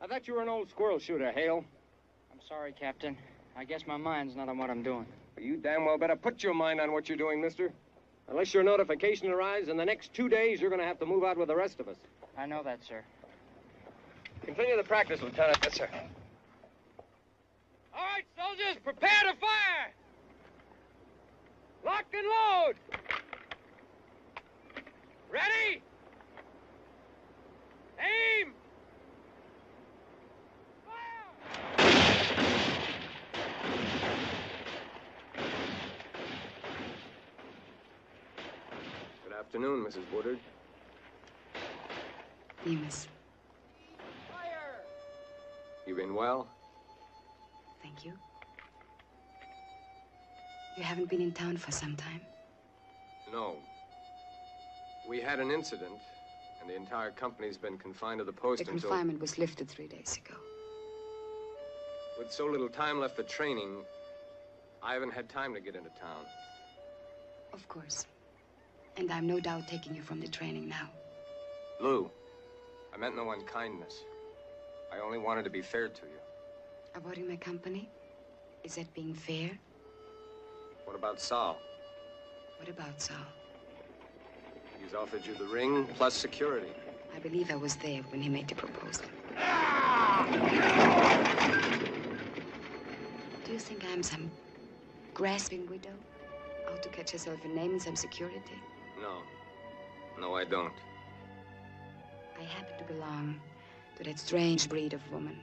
I thought you were an old squirrel shooter, Hale. I'm sorry, Captain. I guess my mind's not on what I'm doing. You damn well better put your mind on what you're doing, mister. Unless your notification arrives in the next 2 days, you're going to have to move out with the rest of us. I know that, sir. Continue the practice, Lieutenant. Yes, sir. All right, soldiers, prepare to fire. Lock and load. Ready? Aim. Good afternoon, Mrs. Woodard. Demas, You been well? thank you. You haven't been in town for some time. No. We had an incident, and the entire company's been confined to the post The until... confinement was lifted 3 days ago. With so little time left for training, I haven't had time to get into town. Of course. And I'm no doubt taking you from the training now. Lou, I meant no unkindness. I only wanted to be fair to you. Avoiding my company? Is that being fair? What about Sal? What about Saul? He's offered you the ring plus security. I believe I was there when he made the proposal. Do you think I'm some grasping widow? Out to catch herself a name and some security? No. No, I don't. I happen to belong to that strange breed of woman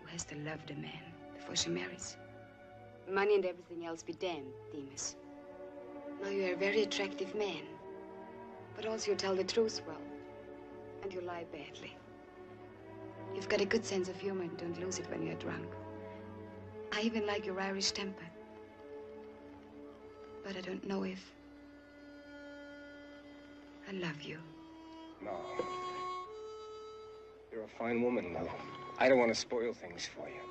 who has to love the man before she marries. Money and everything else be damned, Demas. Now, you're a very attractive man. But also you tell the truth well. And you lie badly. You've got a good sense of humor and don't lose it when you're drunk. I even like your Irish temper. But I don't know if I love you. No. You're a fine woman, Lou. I don't want to spoil things for you.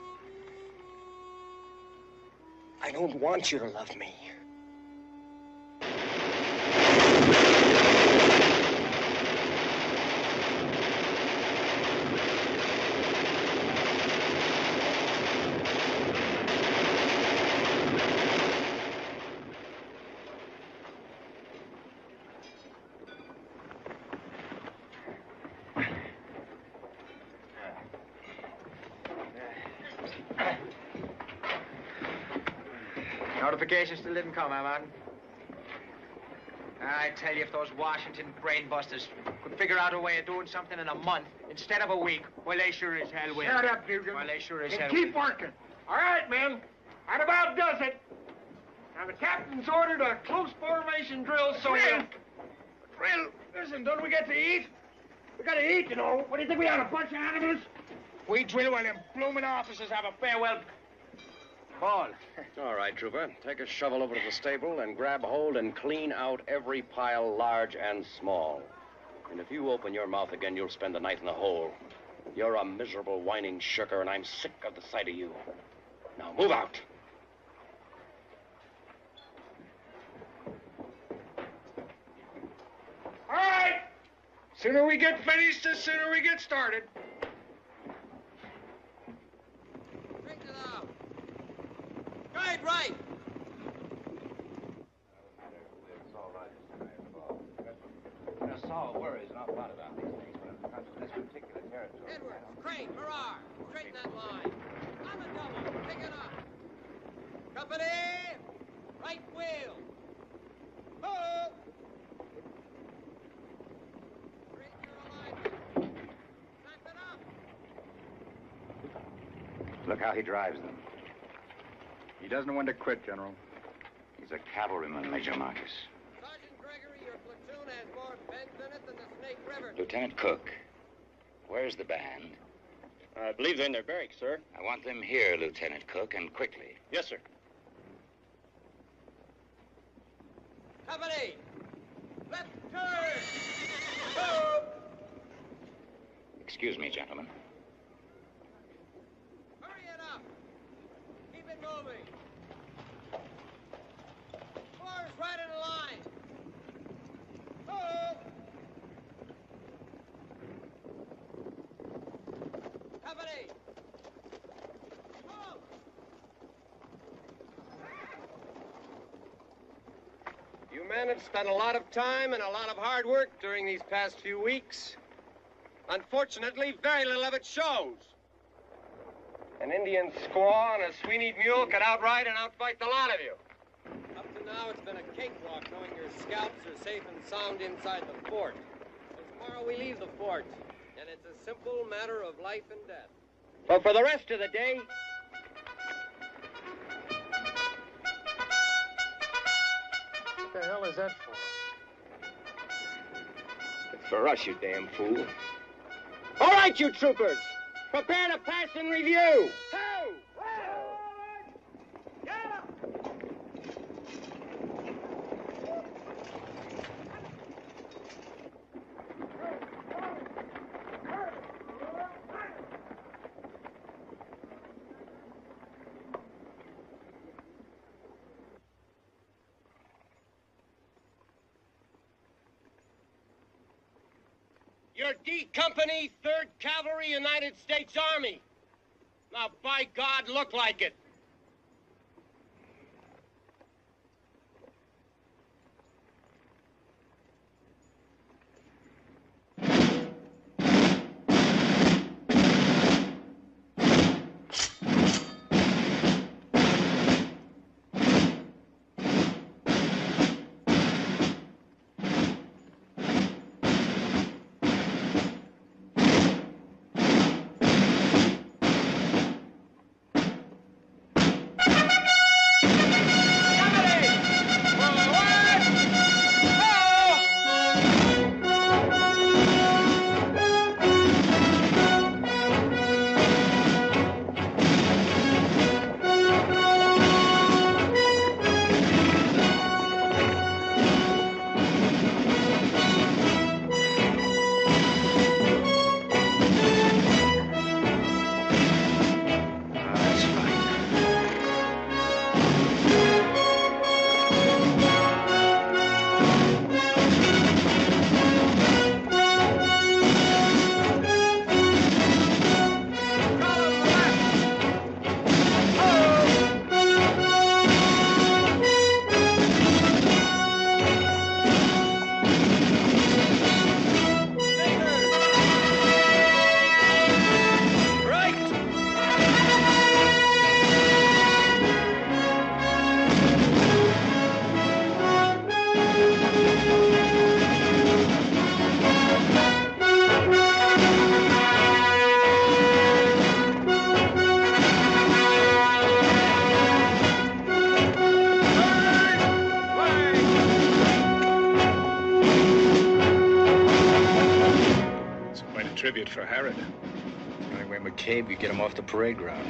I don't want you to love me. Notification still didn't come, huh, Martin? I tell you, if those Washington brainbusters could figure out a way of doing something in a month instead of a week, well, they sure as hell will. Shut up, Dugan. Well, they sure as And hell keep will. working. All right, men. That about does it. Now, the captain's ordered a close formation drill, so Drill? Listen, don't we get to eat? We gotta eat, you know. What do you think we are, a bunch of animals? We drill while them blooming officers have a farewell ball. All right, Trooper. Take a shovel over to the stable and grab hold and clean out every pile, large and small. And if you open your mouth again, you'll spend the night in the hole. You're a miserable, whining shirker, and I'm sick of the sight of you. Now, move out. All right. Sooner we get finished, the sooner we get started. Right, right. Saul worries an awful lot about these things when it comes to this particular territory. Edwards, Crane, Farrar, straighten that line. On the double, pick it up. Company, right wheel. Ho! Straighten your alignment. Snap it up. Look how he drives them. He doesn't know when to quit, General. He's a cavalryman, Major Marcus. Sergeant Gregory, your platoon has more bends in it than the Snake River. Lieutenant Cook, where's the band? I believe they're in their barracks, sir. I want them here, Lieutenant Cook, and quickly. Yes, sir. Company, left turn. Ho! Excuse me, gentlemen. Hurry it up. Keep it moving. Floor's right in the line. Ho! Company. Ho! You men have spent a lot of time and a lot of hard work during these past few weeks. Unfortunately, very little of it shows. An Indian squaw and a Sweeney mule could outride and outfight the lot of you. Up to now, it's been a cakewalk knowing your scalps are safe and sound inside the fort. So tomorrow we leave the fort, and it's a simple matter of life and death. But for the rest of the day, What the hell is that for? it's for us, you damn fool. All right, you troopers, prepare to pass and review. You're D Company, 3rd Cavalry, United States Army. Now, by God, look like it. bit for Harrod. Anyway, McCabe, you get him off the parade ground.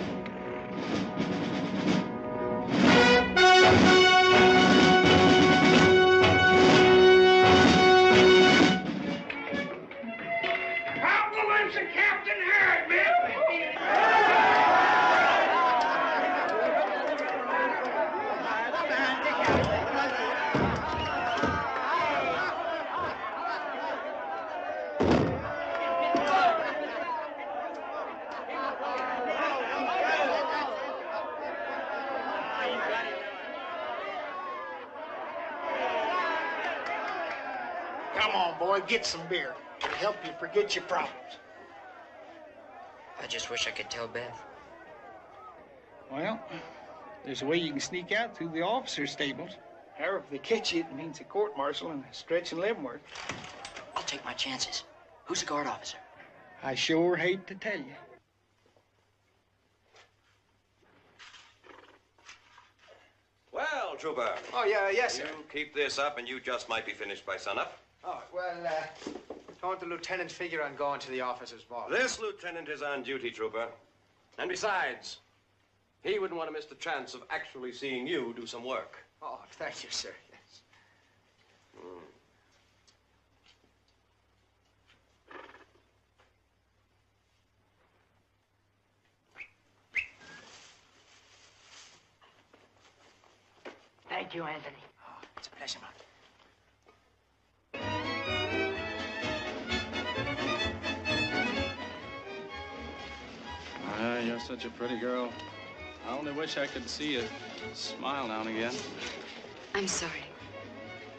Compliments of Captain Harrod, Bill. Come on, boy, get some beer. It'll help you forget your problems. I just wish I could tell Beth. Well, there's a way you can sneak out through the officers' stables. Or if they catch you, it means a court-martial and a stretch in Leavenworth. I'll take my chances. Who's the guard officer? I sure hate to tell you. Well, Trooper. Oh, yeah, yes, sir. You keep this up and you just might be finished by sunup. Oh, well, don't the lieutenant figure on going to the officers' ball? This lieutenant is on duty, Trooper. And besides, he wouldn't want to miss the chance of actually seeing you do some work. Oh, thank you, sir. Yes. Thank you, Anthony. Oh, it's a pleasure, man. You're such a pretty girl. I only wish I could see you smile now and again. I'm sorry.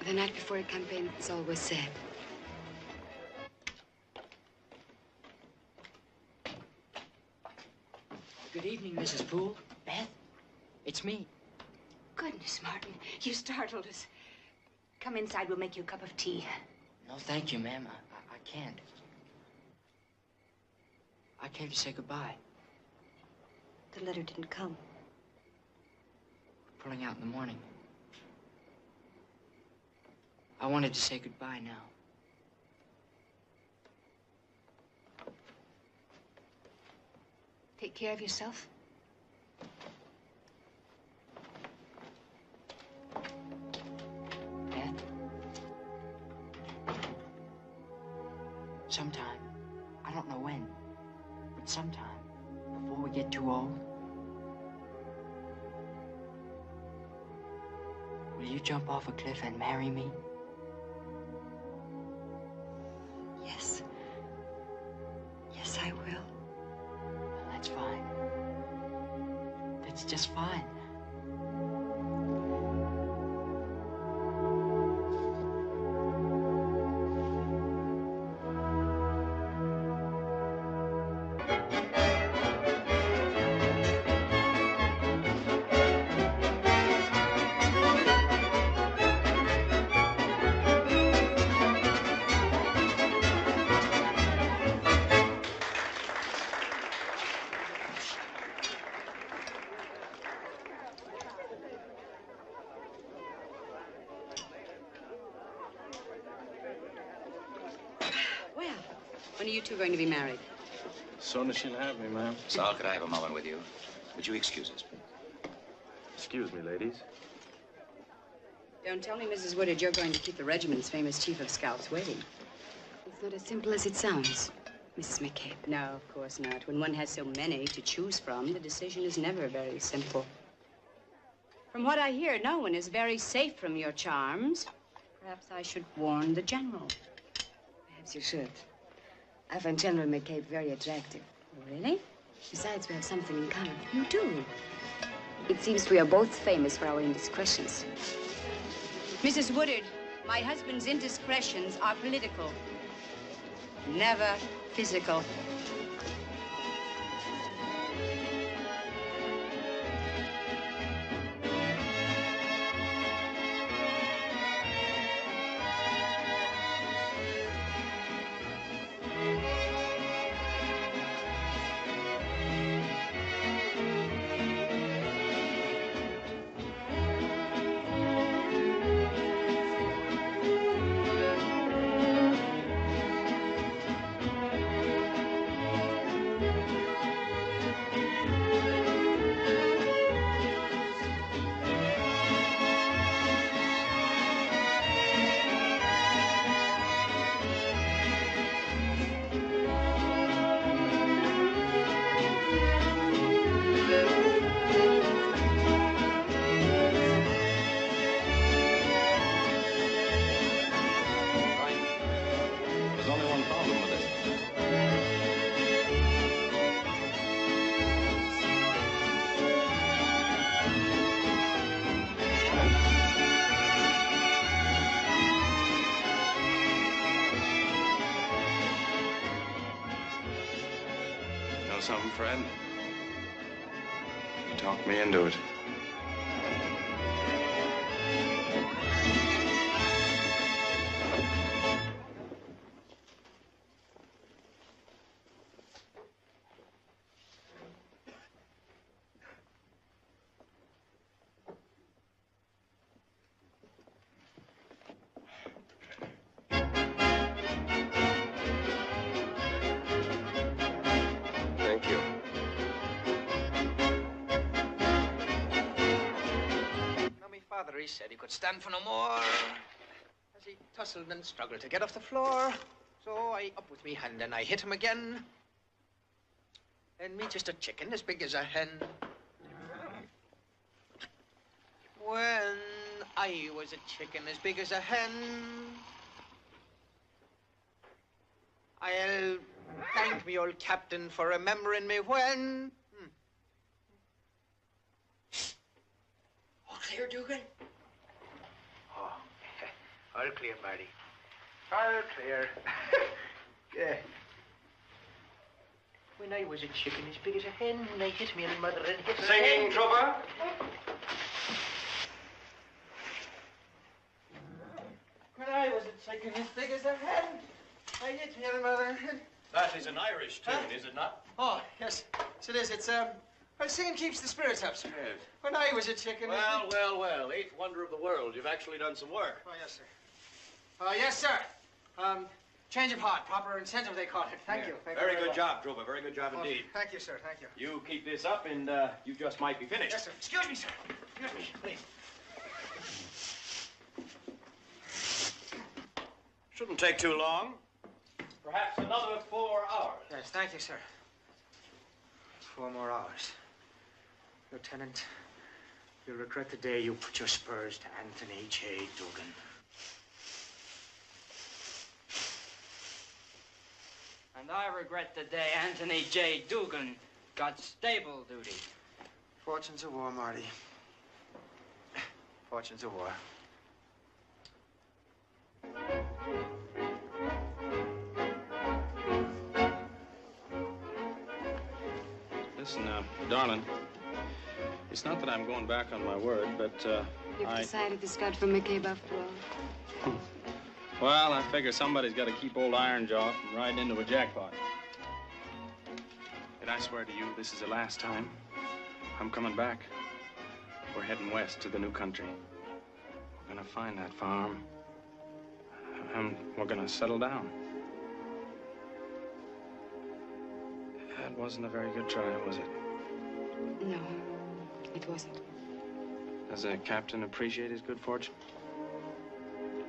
The night before a campaign is always sad. Good evening, Mrs. Poole. Beth, it's me. Goodness, Martin, you startled us. Come inside, we'll make you a cup of tea. No, thank you, ma'am. I can't. I came to say goodbye. The letter didn't come. We're pulling out in the morning. I wanted to say goodbye now. Take care of yourself. Beth? Sometime, I don't know when, but sometime, before we get too old, will you jump off a cliff and marry me? Yes. Yes, I will. Well, that's fine. That's just fine. When are you two going to be married? As soon as she'll have me, ma'am. Sal, could I have a moment with you? Would you excuse us? Excuse me, ladies. Don't tell me, Mrs. Woodard, you're going to keep the regiment's famous chief of scouts waiting. It's not as simple as it sounds, Mrs. McCabe. No, of course not. When one has so many to choose from, the decision is never very simple. From what I hear, no one is very safe from your charms. Perhaps I should warn the general. Perhaps you should. I find General McCabe very attractive. Really? Besides, we have something in common. You do? It seems we are both famous for our indiscretions. Mrs. Woodard, my husband's indiscretions are political, never physical. something, Fred? You talked me into it. Thank you. Now, my father, he said he could stand for no more. As he tussled and struggled to get off the floor. So I up with me hand and I hit him again. And me just a chicken as big as a hen. When I was a chicken as big as a hen, I'll thank me old captain for remembering me when. All clear, Dugan? Oh, all clear, Marty. All clear. Yeah. When I was a chicken as big as a hen, I hit me and mother and hit her. Singing, Trooper? When I was a chicken as big as a hen, I hit me and mother and That is an Irish tune, is it not? Oh, yes. Yes, it is. It's, well, singing keeps the spirits up, sir. Yes. When I was a chicken... Well, well, well. Eighth wonder of the world. You've actually done some work. Oh, yes, sir. Yes, sir. Change of heart. Proper incentive, they call it. Thank you. Thank you Very good much. job, Trooper. Very good job indeed. Thank you, sir. Thank you. You keep this up and you just might be finished. Yes, sir. Excuse me, sir. Excuse me, please. Shouldn't take too long. Perhaps another 4 hours. Yes, thank you, sir. 4 more hours. Lieutenant, you'll regret the day you put your spurs to Anthony J. Dugan. And I regret the day Anthony J. Dugan got stable duty. Fortunes of war, Marty. Fortunes of war. Listen, darling, it's not that I'm going back on my word, but, You've decided to start from McCabe after all. Well, I figure somebody's got to keep old Ironjaw from riding into a jackpot. And I swear to you, this is the last time. I'm coming back. We're heading west to the new country. We're gonna find that farm. And we're gonna settle down. That wasn't a very good try, was it? No, it wasn't. Does the captain appreciate his good fortune?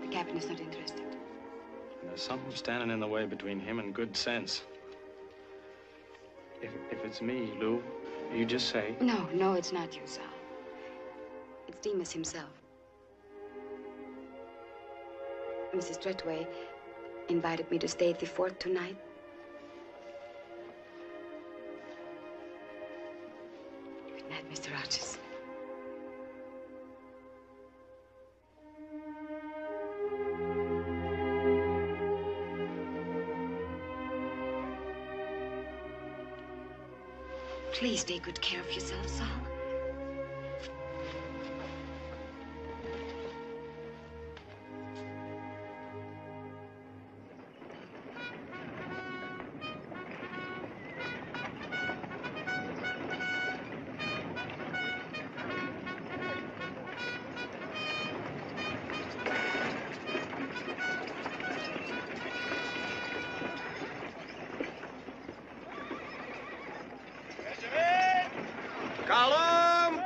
The captain is not interested. And there's something standing in the way between him and good sense. If it's me, Lou, you just say. No, it's not you, Sal. It's Demas himself. Mrs. Treadway invited me to stay at the fort tonight. Good night, Mr. Rogers. Please take good care of yourself, Sal. Column!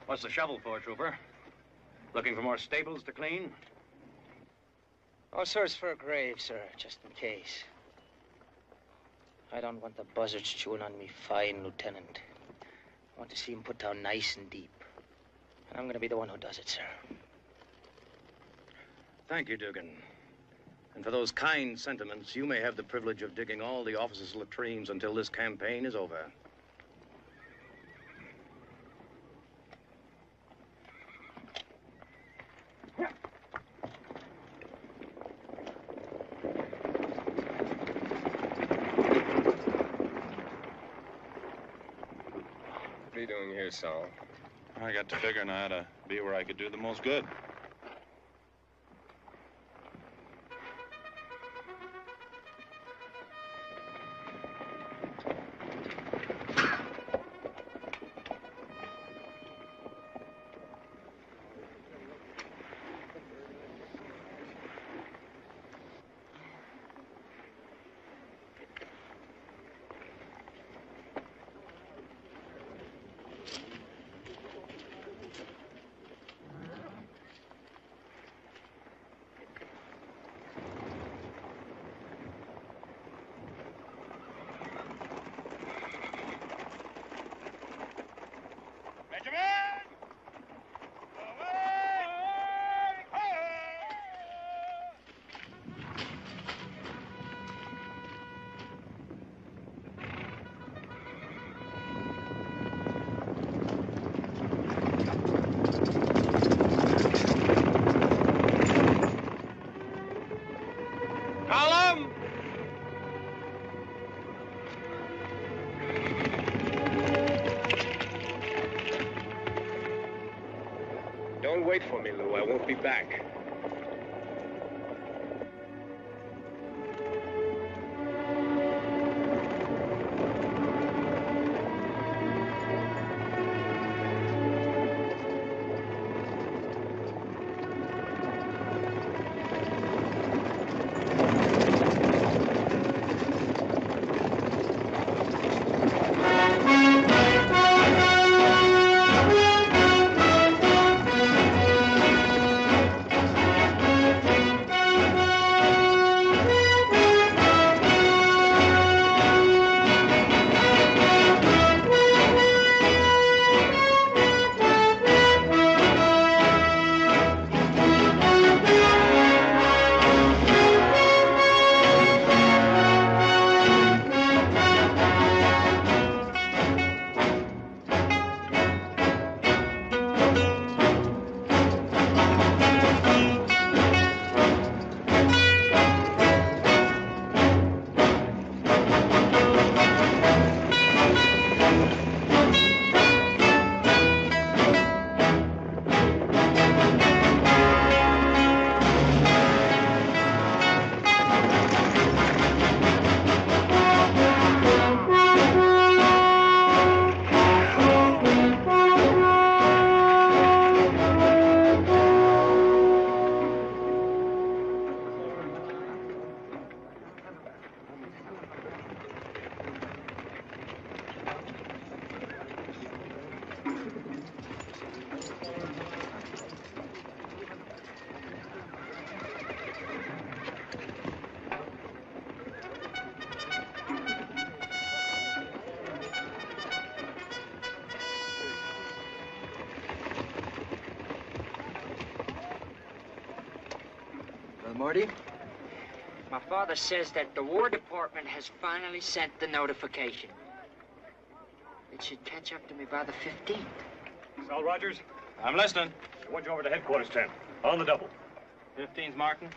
What's the shovel for, Trooper? Looking for more stables to clean? Oh, sir, it's for a grave, sir, just in case. I don't want the buzzards chewing on me fine, Lieutenant. I want to see him put down nice and deep. And I'm going to be the one who does it, sir. Thank you, Dugan. And for those kind sentiments, you may have the privilege of digging all the officers' latrines until this campaign is over. What are you doing here, Saul? I got to figuring I had to be where I could do the most good. Don't wait for me, Lou. I won't be back. Marty? My father says that the War Department has finally sent the notification. It should catch up to me by the 15th. Sal Rogers? I'm listening. I want you over to headquarters, 10. On the double. 15's Martin.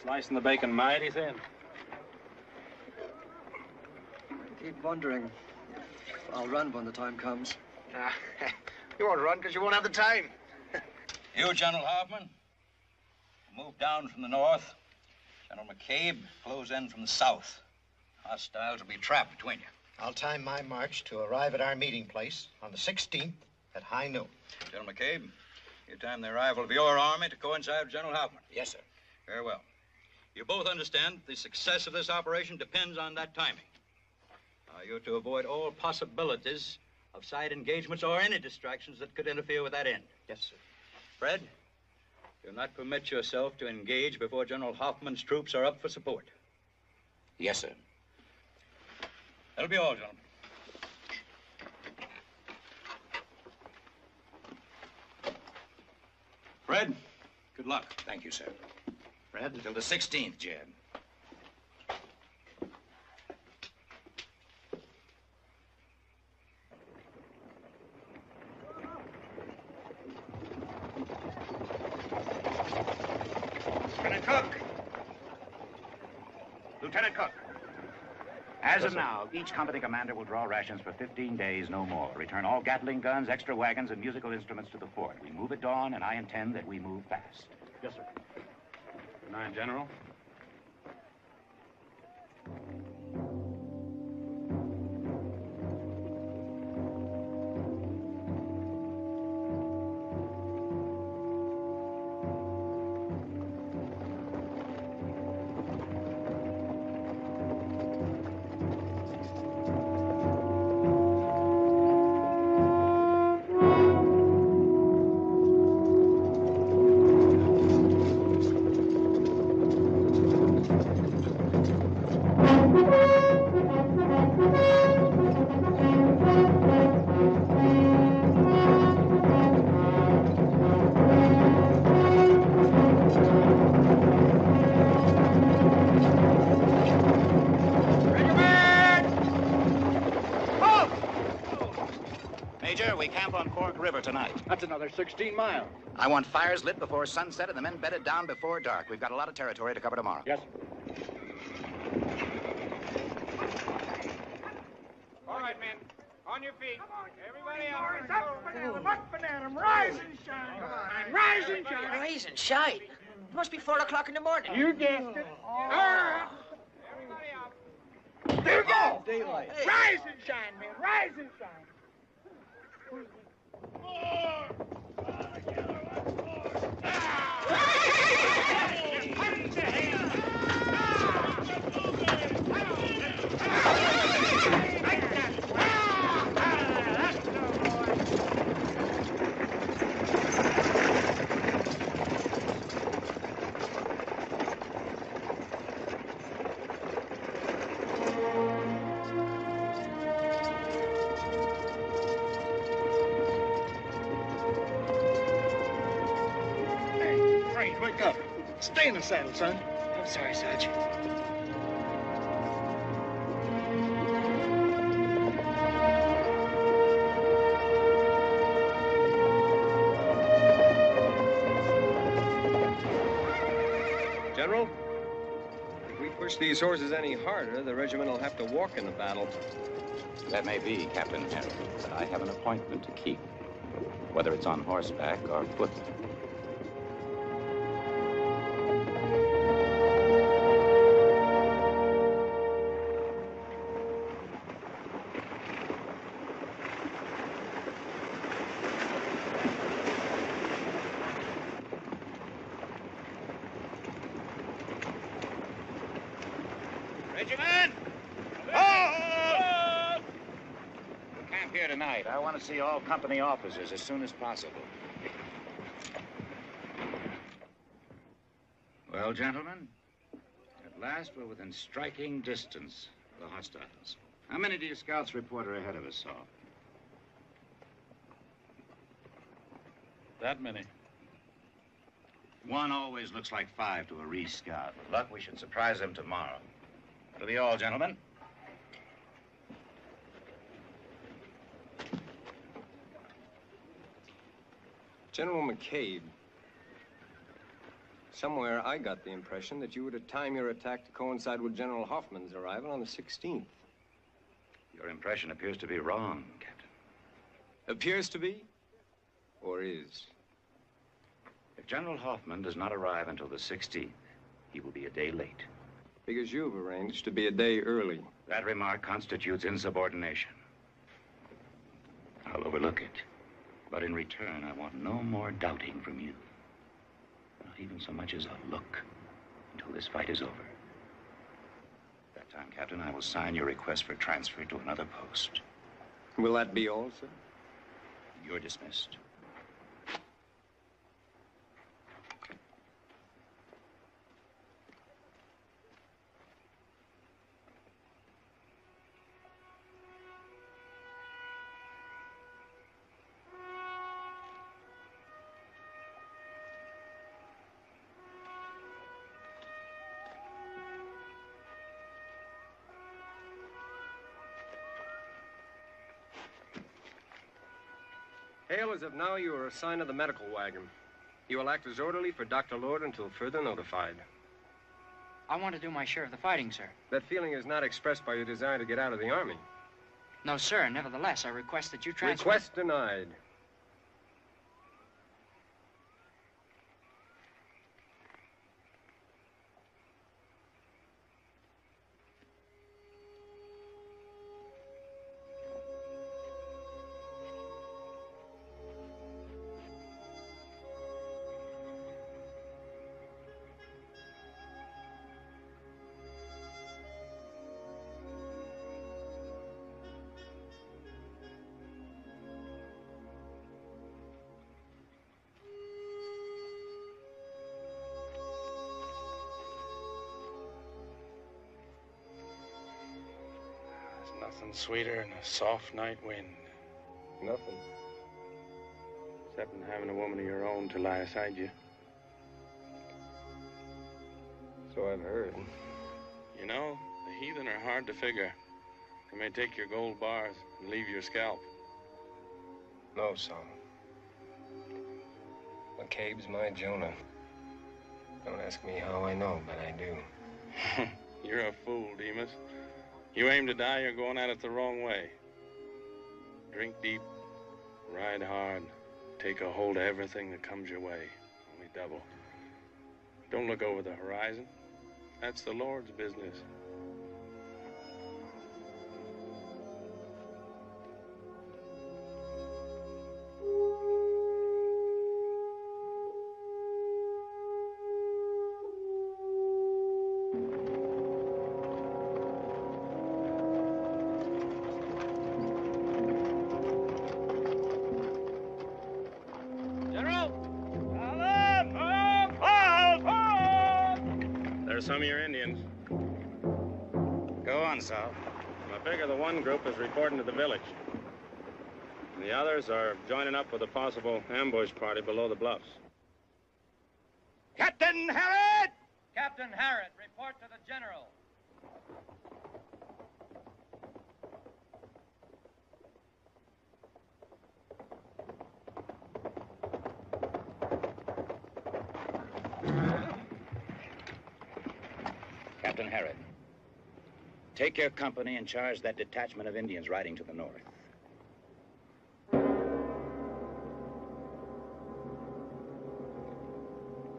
Slicing the bacon mighty thin. I keep wondering if I'll run when the time comes. You won't run because you won't have the time. You, General Hoffman, move down from the north. General McCabe flows in from the south. Hostiles will be trapped between you. I'll time my march to arrive at our meeting place on the 16th at high noon. General McCabe, you time the arrival of your army to coincide with General Hoffman. Yes, sir. Very well. You both understand the success of this operation depends on that timing. You're to avoid all possibilities of side engagements or any distractions that could interfere with that end. Yes, sir. Fred, do not permit yourself to engage before General Hoffman's troops are up for support. Yes, sir. That'll be all, gentlemen. Fred, good luck. Thank you, sir. Fred? Till the 16th, Jed. Lieutenant Cook! Lieutenant Cook! As of now, each company commander will draw rations for 15 days, no more. Return all Gatling guns, extra wagons, and musical instruments to the fort. We move at dawn, and I intend that we move fast. Yes, sir. Good night, General. Major, we camp on Fork River tonight. That's another 16 miles. I want fires lit before sunset and the men bedded down before dark. We've got a lot of territory to cover tomorrow. Yes. All right, men. On your feet. Come on. Everybody up and at 'em. Rise and shine. Come on. Rise and shine. Rise and shine. It must be 4 o'clock in the morning. You guessed it. All right. Everybody up. There you go. Daylight. Hey. Rise and shine, men. Rise and shine. Wake up. Stay in the saddle, son. I'm sorry, Sarge. General, if we push these horses any harder, the regiment will have to walk in the battle. That may be, Captain Henry, but I have an appointment to keep, whether it's on horseback or foot. Regiment! Oh! We camp here tonight. I want to see all company officers as soon as possible. Well, gentlemen, at last we're within striking distance of the hostiles. How many do your scouts report are ahead of us, Saul? That many. One always looks like 5 to a re-scout. With luck, we should surprise them tomorrow. That'll be all, gentlemen. General McCabe, somewhere I got the impression that you were to time your attack to coincide with General Hoffman's arrival on the 16th. Your impression appears to be wrong, Captain. Appears to be? Or is? If General Hoffman does not arrive until the 16th, he will be a day late. Because you've arranged to be a day early. That remark constitutes insubordination. I'll overlook it. But in return, I want no more doubting from you. Not even so much as a look until this fight is over. At that time, Captain, I will sign your request for transfer to another post. Will that be all, sir? You're dismissed. Hale, as of now, you are assigned to the medical wagon. You will act as orderly for Dr. Lord until further notified. I want to do my share of the fighting, sir. That feeling is not expressed by your desire to get out of the Army. No, sir. Nevertheless, I request that you transfer... Request denied. Nothing sweeter than a soft night wind. Nothing. Except in having a woman of your own to lie beside you. So I've heard. You know, the heathen are hard to figure. They may take your gold bars and leave your scalp. No, son. McCabe's my Jonah. Don't ask me how I know, but I do. You're a fool, Demas. You aim to die, you're going at it the wrong way. Drink deep, ride hard, take a hold of everything that comes your way, only double. Don't look over the horizon. That's the Lord's business. Some of your Indians. Go on, Sal. I figure the one group is reporting to the village. And the others are joining up with a possible ambush party below the bluffs. Captain Harrod! Captain Harrod, report to the general. Captain Harrod, take your company and charge that detachment of Indians riding to the north.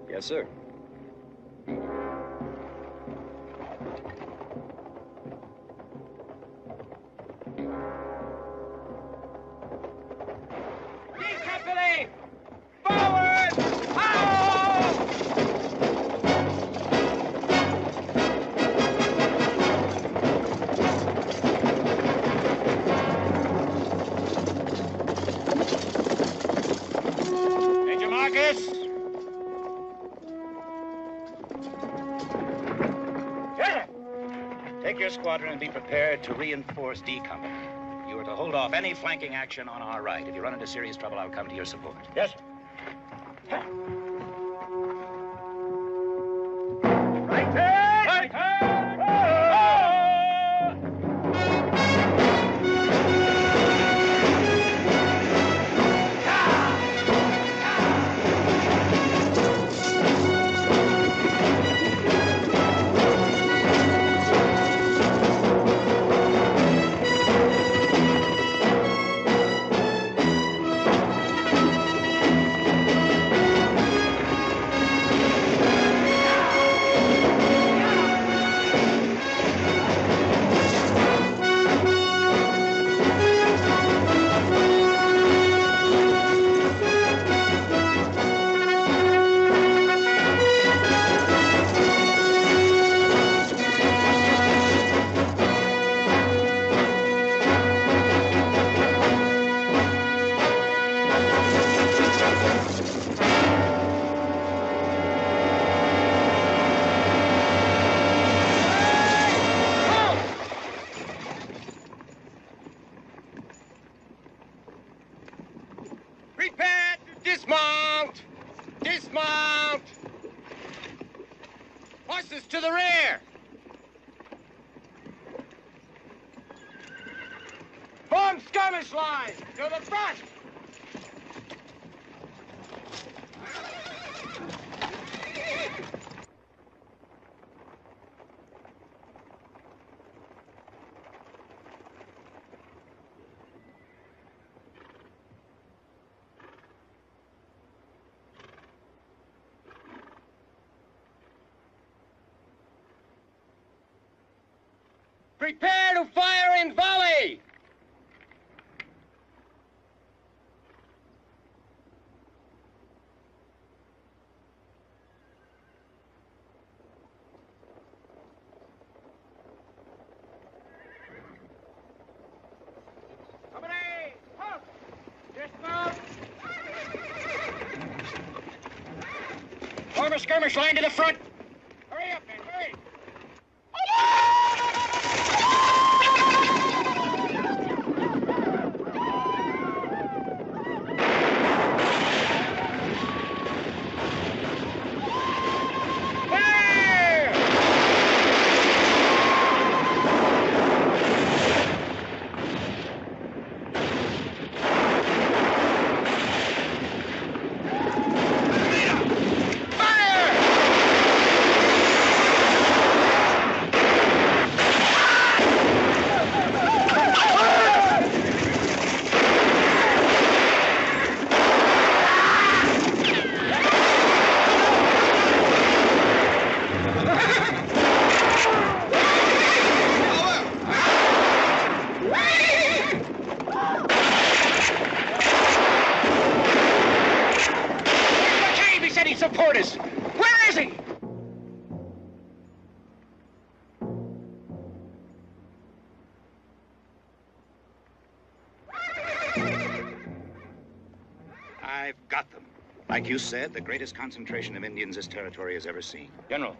Yes, sir. Company! Forward! Major Marcus! Take your squadron and be prepared to reinforce D Company. You are to hold off any flanking action on our right. If you run into serious trouble, I'll come to your support. Yes, sir. Prepare to dismount! Dismount! Horses to the rear! Form skirmish line! To the front! Prepare to fire in volley! Form a skirmish line to the front. Hurry up, men, hurry. Support us! Where is he? I've got them. Like you said, the greatest concentration of Indians this territory has ever seen. General,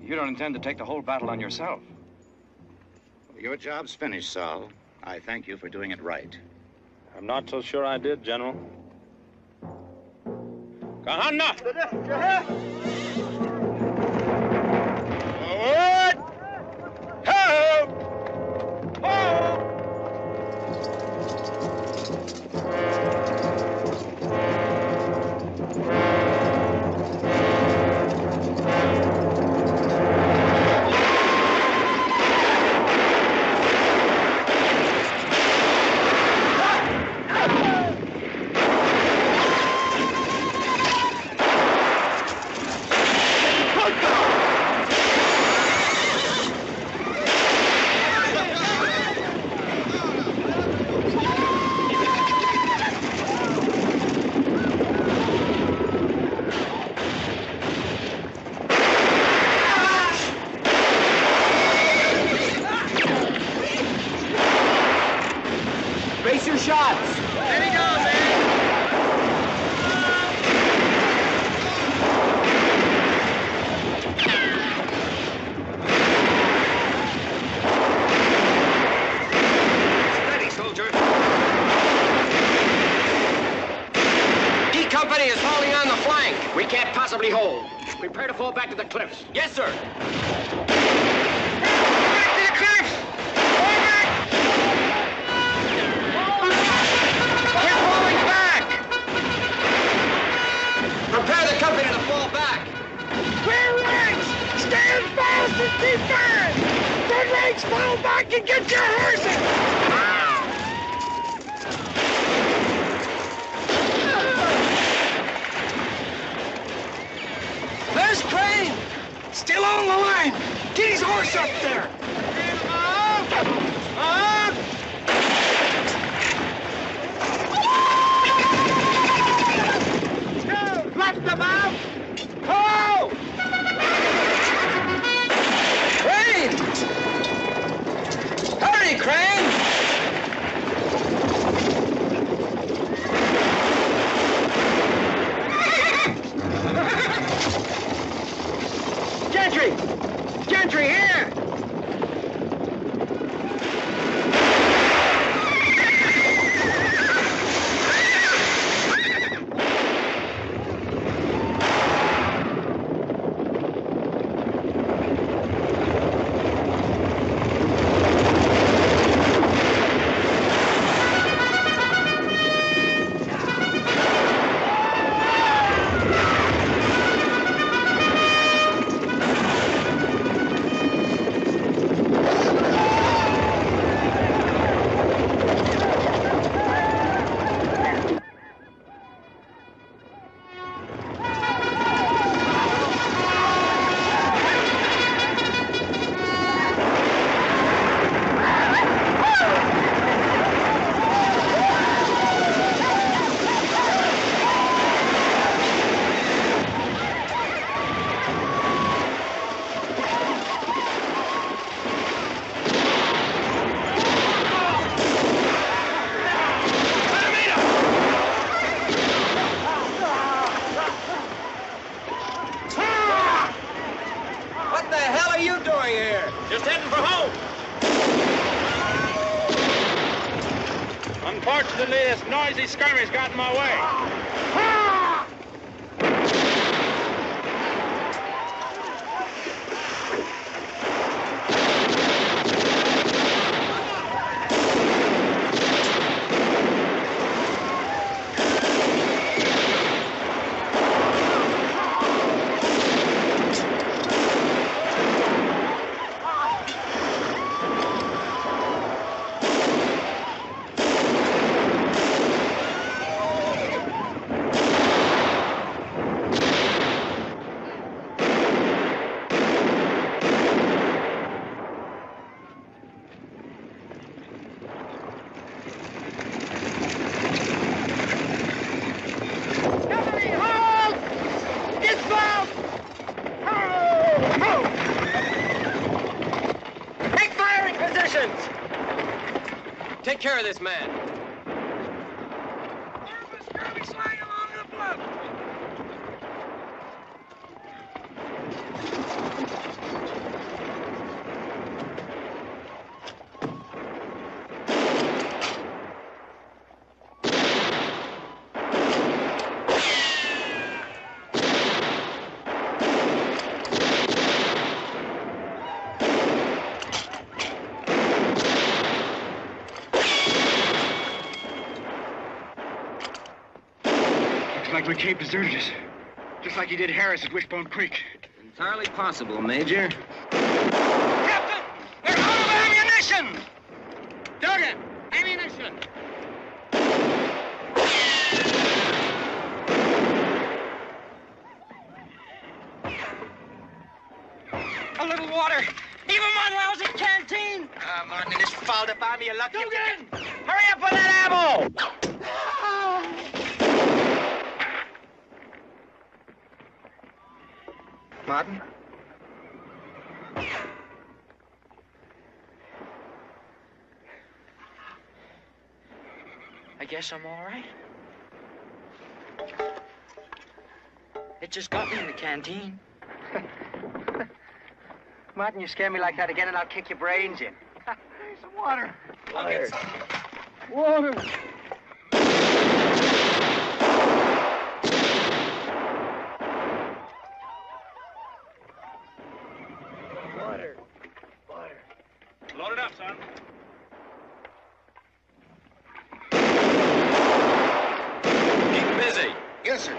you don't intend to take the whole battle on yourself. Well, your job's finished, Saul. I thank you for doing it right. I'm not so sure I did, General. Kahana! Forward! Ho! Ho! Brace your shots. There he goes, man. Steady, soldier. D Company is holding on the flank. We can't possibly hold. Prepare to fall back to the cliffs. Yes, sir. Prepare the company to fall back. Clear ranks! Stand fast and keep firing! Front ranks, fall back and get your horses! There's Crane! Still on the line! Get his horse up there! Up! Left about! Ho! Crane! Hurry, Crane! Gentry! Gentry, here! Just heading for home. Unfortunately, this noisy skirmish got in my way. Take care of this man. Like McCabe deserted us. Just like he did Harris at Wishbone Creek. Entirely possible, Major. Captain! We're out of ammunition! Duggan! Ammunition! A little water. Even my lousy canteen. Martin, in this fouled up army, you're lucky. Duggan! Hurry up with that ammo! Martin? I guess I'm all right. It just got me in the canteen. Martin, you scare me like that again and I'll kick your brains in. Some water. I'll get some. Water. Load it up, son. Keep busy. Yes, sir.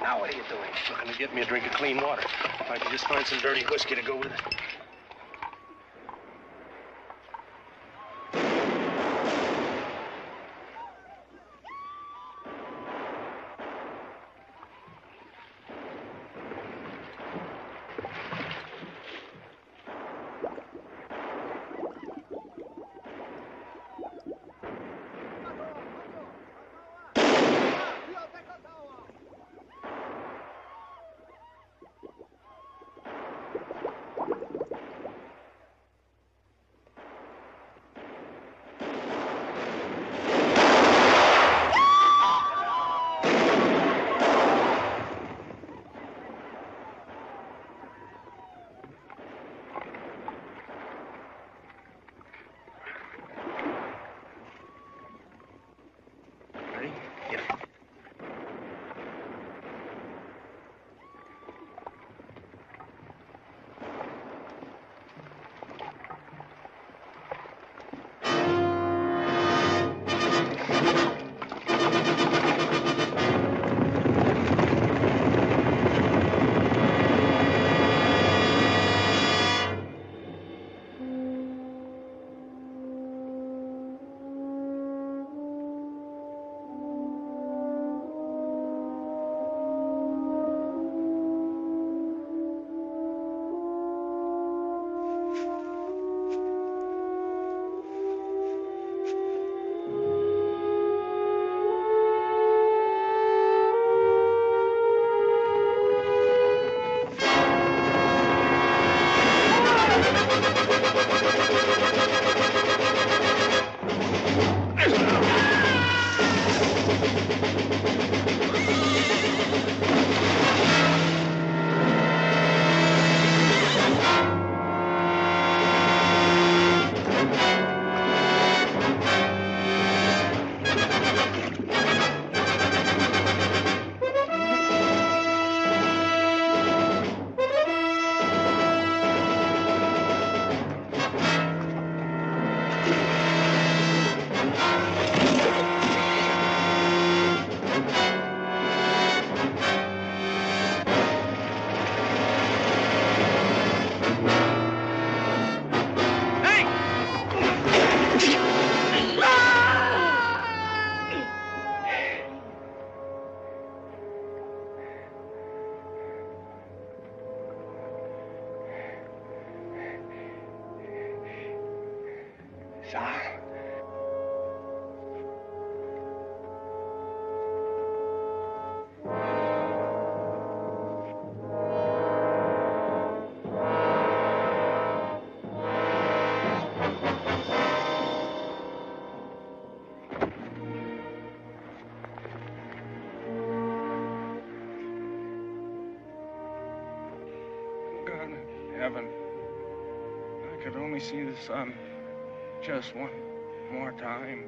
Now what are you doing? Looking to get me a drink of clean water. If I could just find some dirty whiskey to go with it. Son. God in heaven, I could only see the sun just one more time.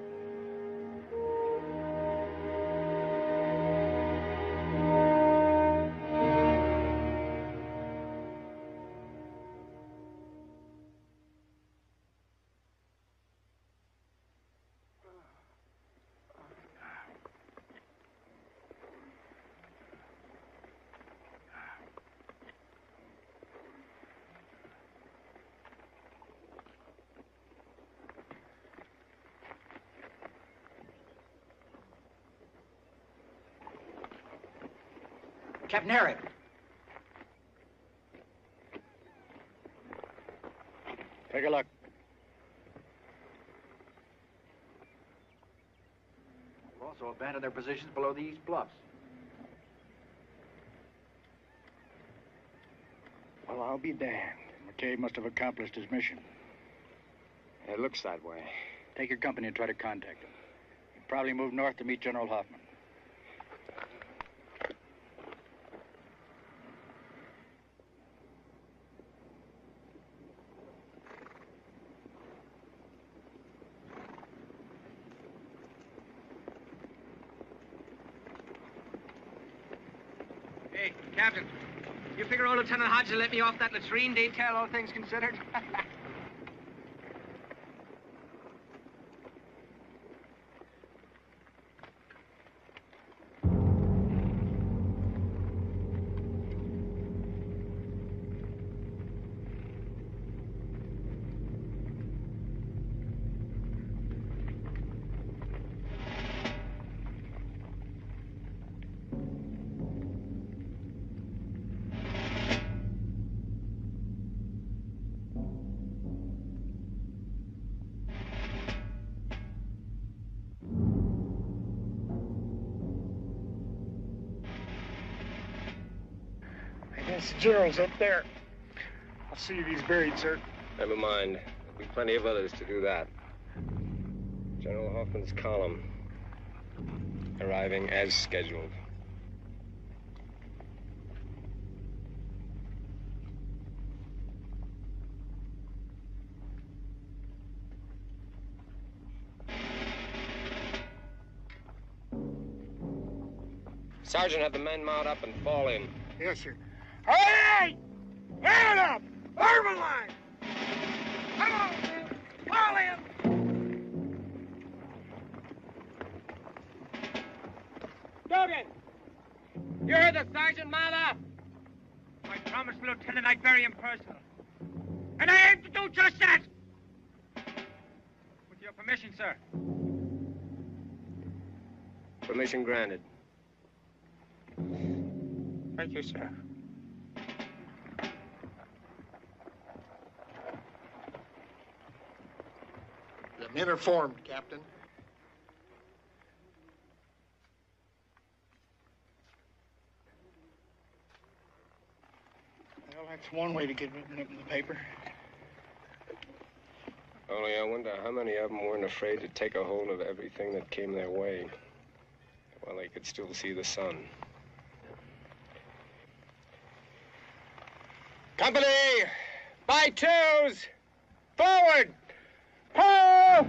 Captain Herrick. Take a look. We've also abandoned their positions below the east bluffs. Well, I'll be damned. McCabe must have accomplished his mission. It looks that way. Take your company and try to contact him. He'll probably move north to meet General Hoffman. Hey, Captain, you figure old Lieutenant Hodges will let me off that latrine detail, all things considered? I guess the general's up there. I'll see if he's buried, sir. Never mind. There'll be plenty of others to do that. General Hoffman's column. Arriving as scheduled. Sergeant, have the men mount up and fall in. Yes, sir. All right! Hand up! Armor line! Come on, man! Fall in! Dugan! You heard the sergeant, Mother? I promised Lieutenant I'd bury him personal. And I aim to do just that! With your permission, sir. Permission granted. Thank you, sir. The men are formed, Captain. Well, that's one way to get written up in the paper. Only I wonder how many of them weren't afraid to take a hold of everything that came their way while they could still see the sun. Company, by twos, forward, ho!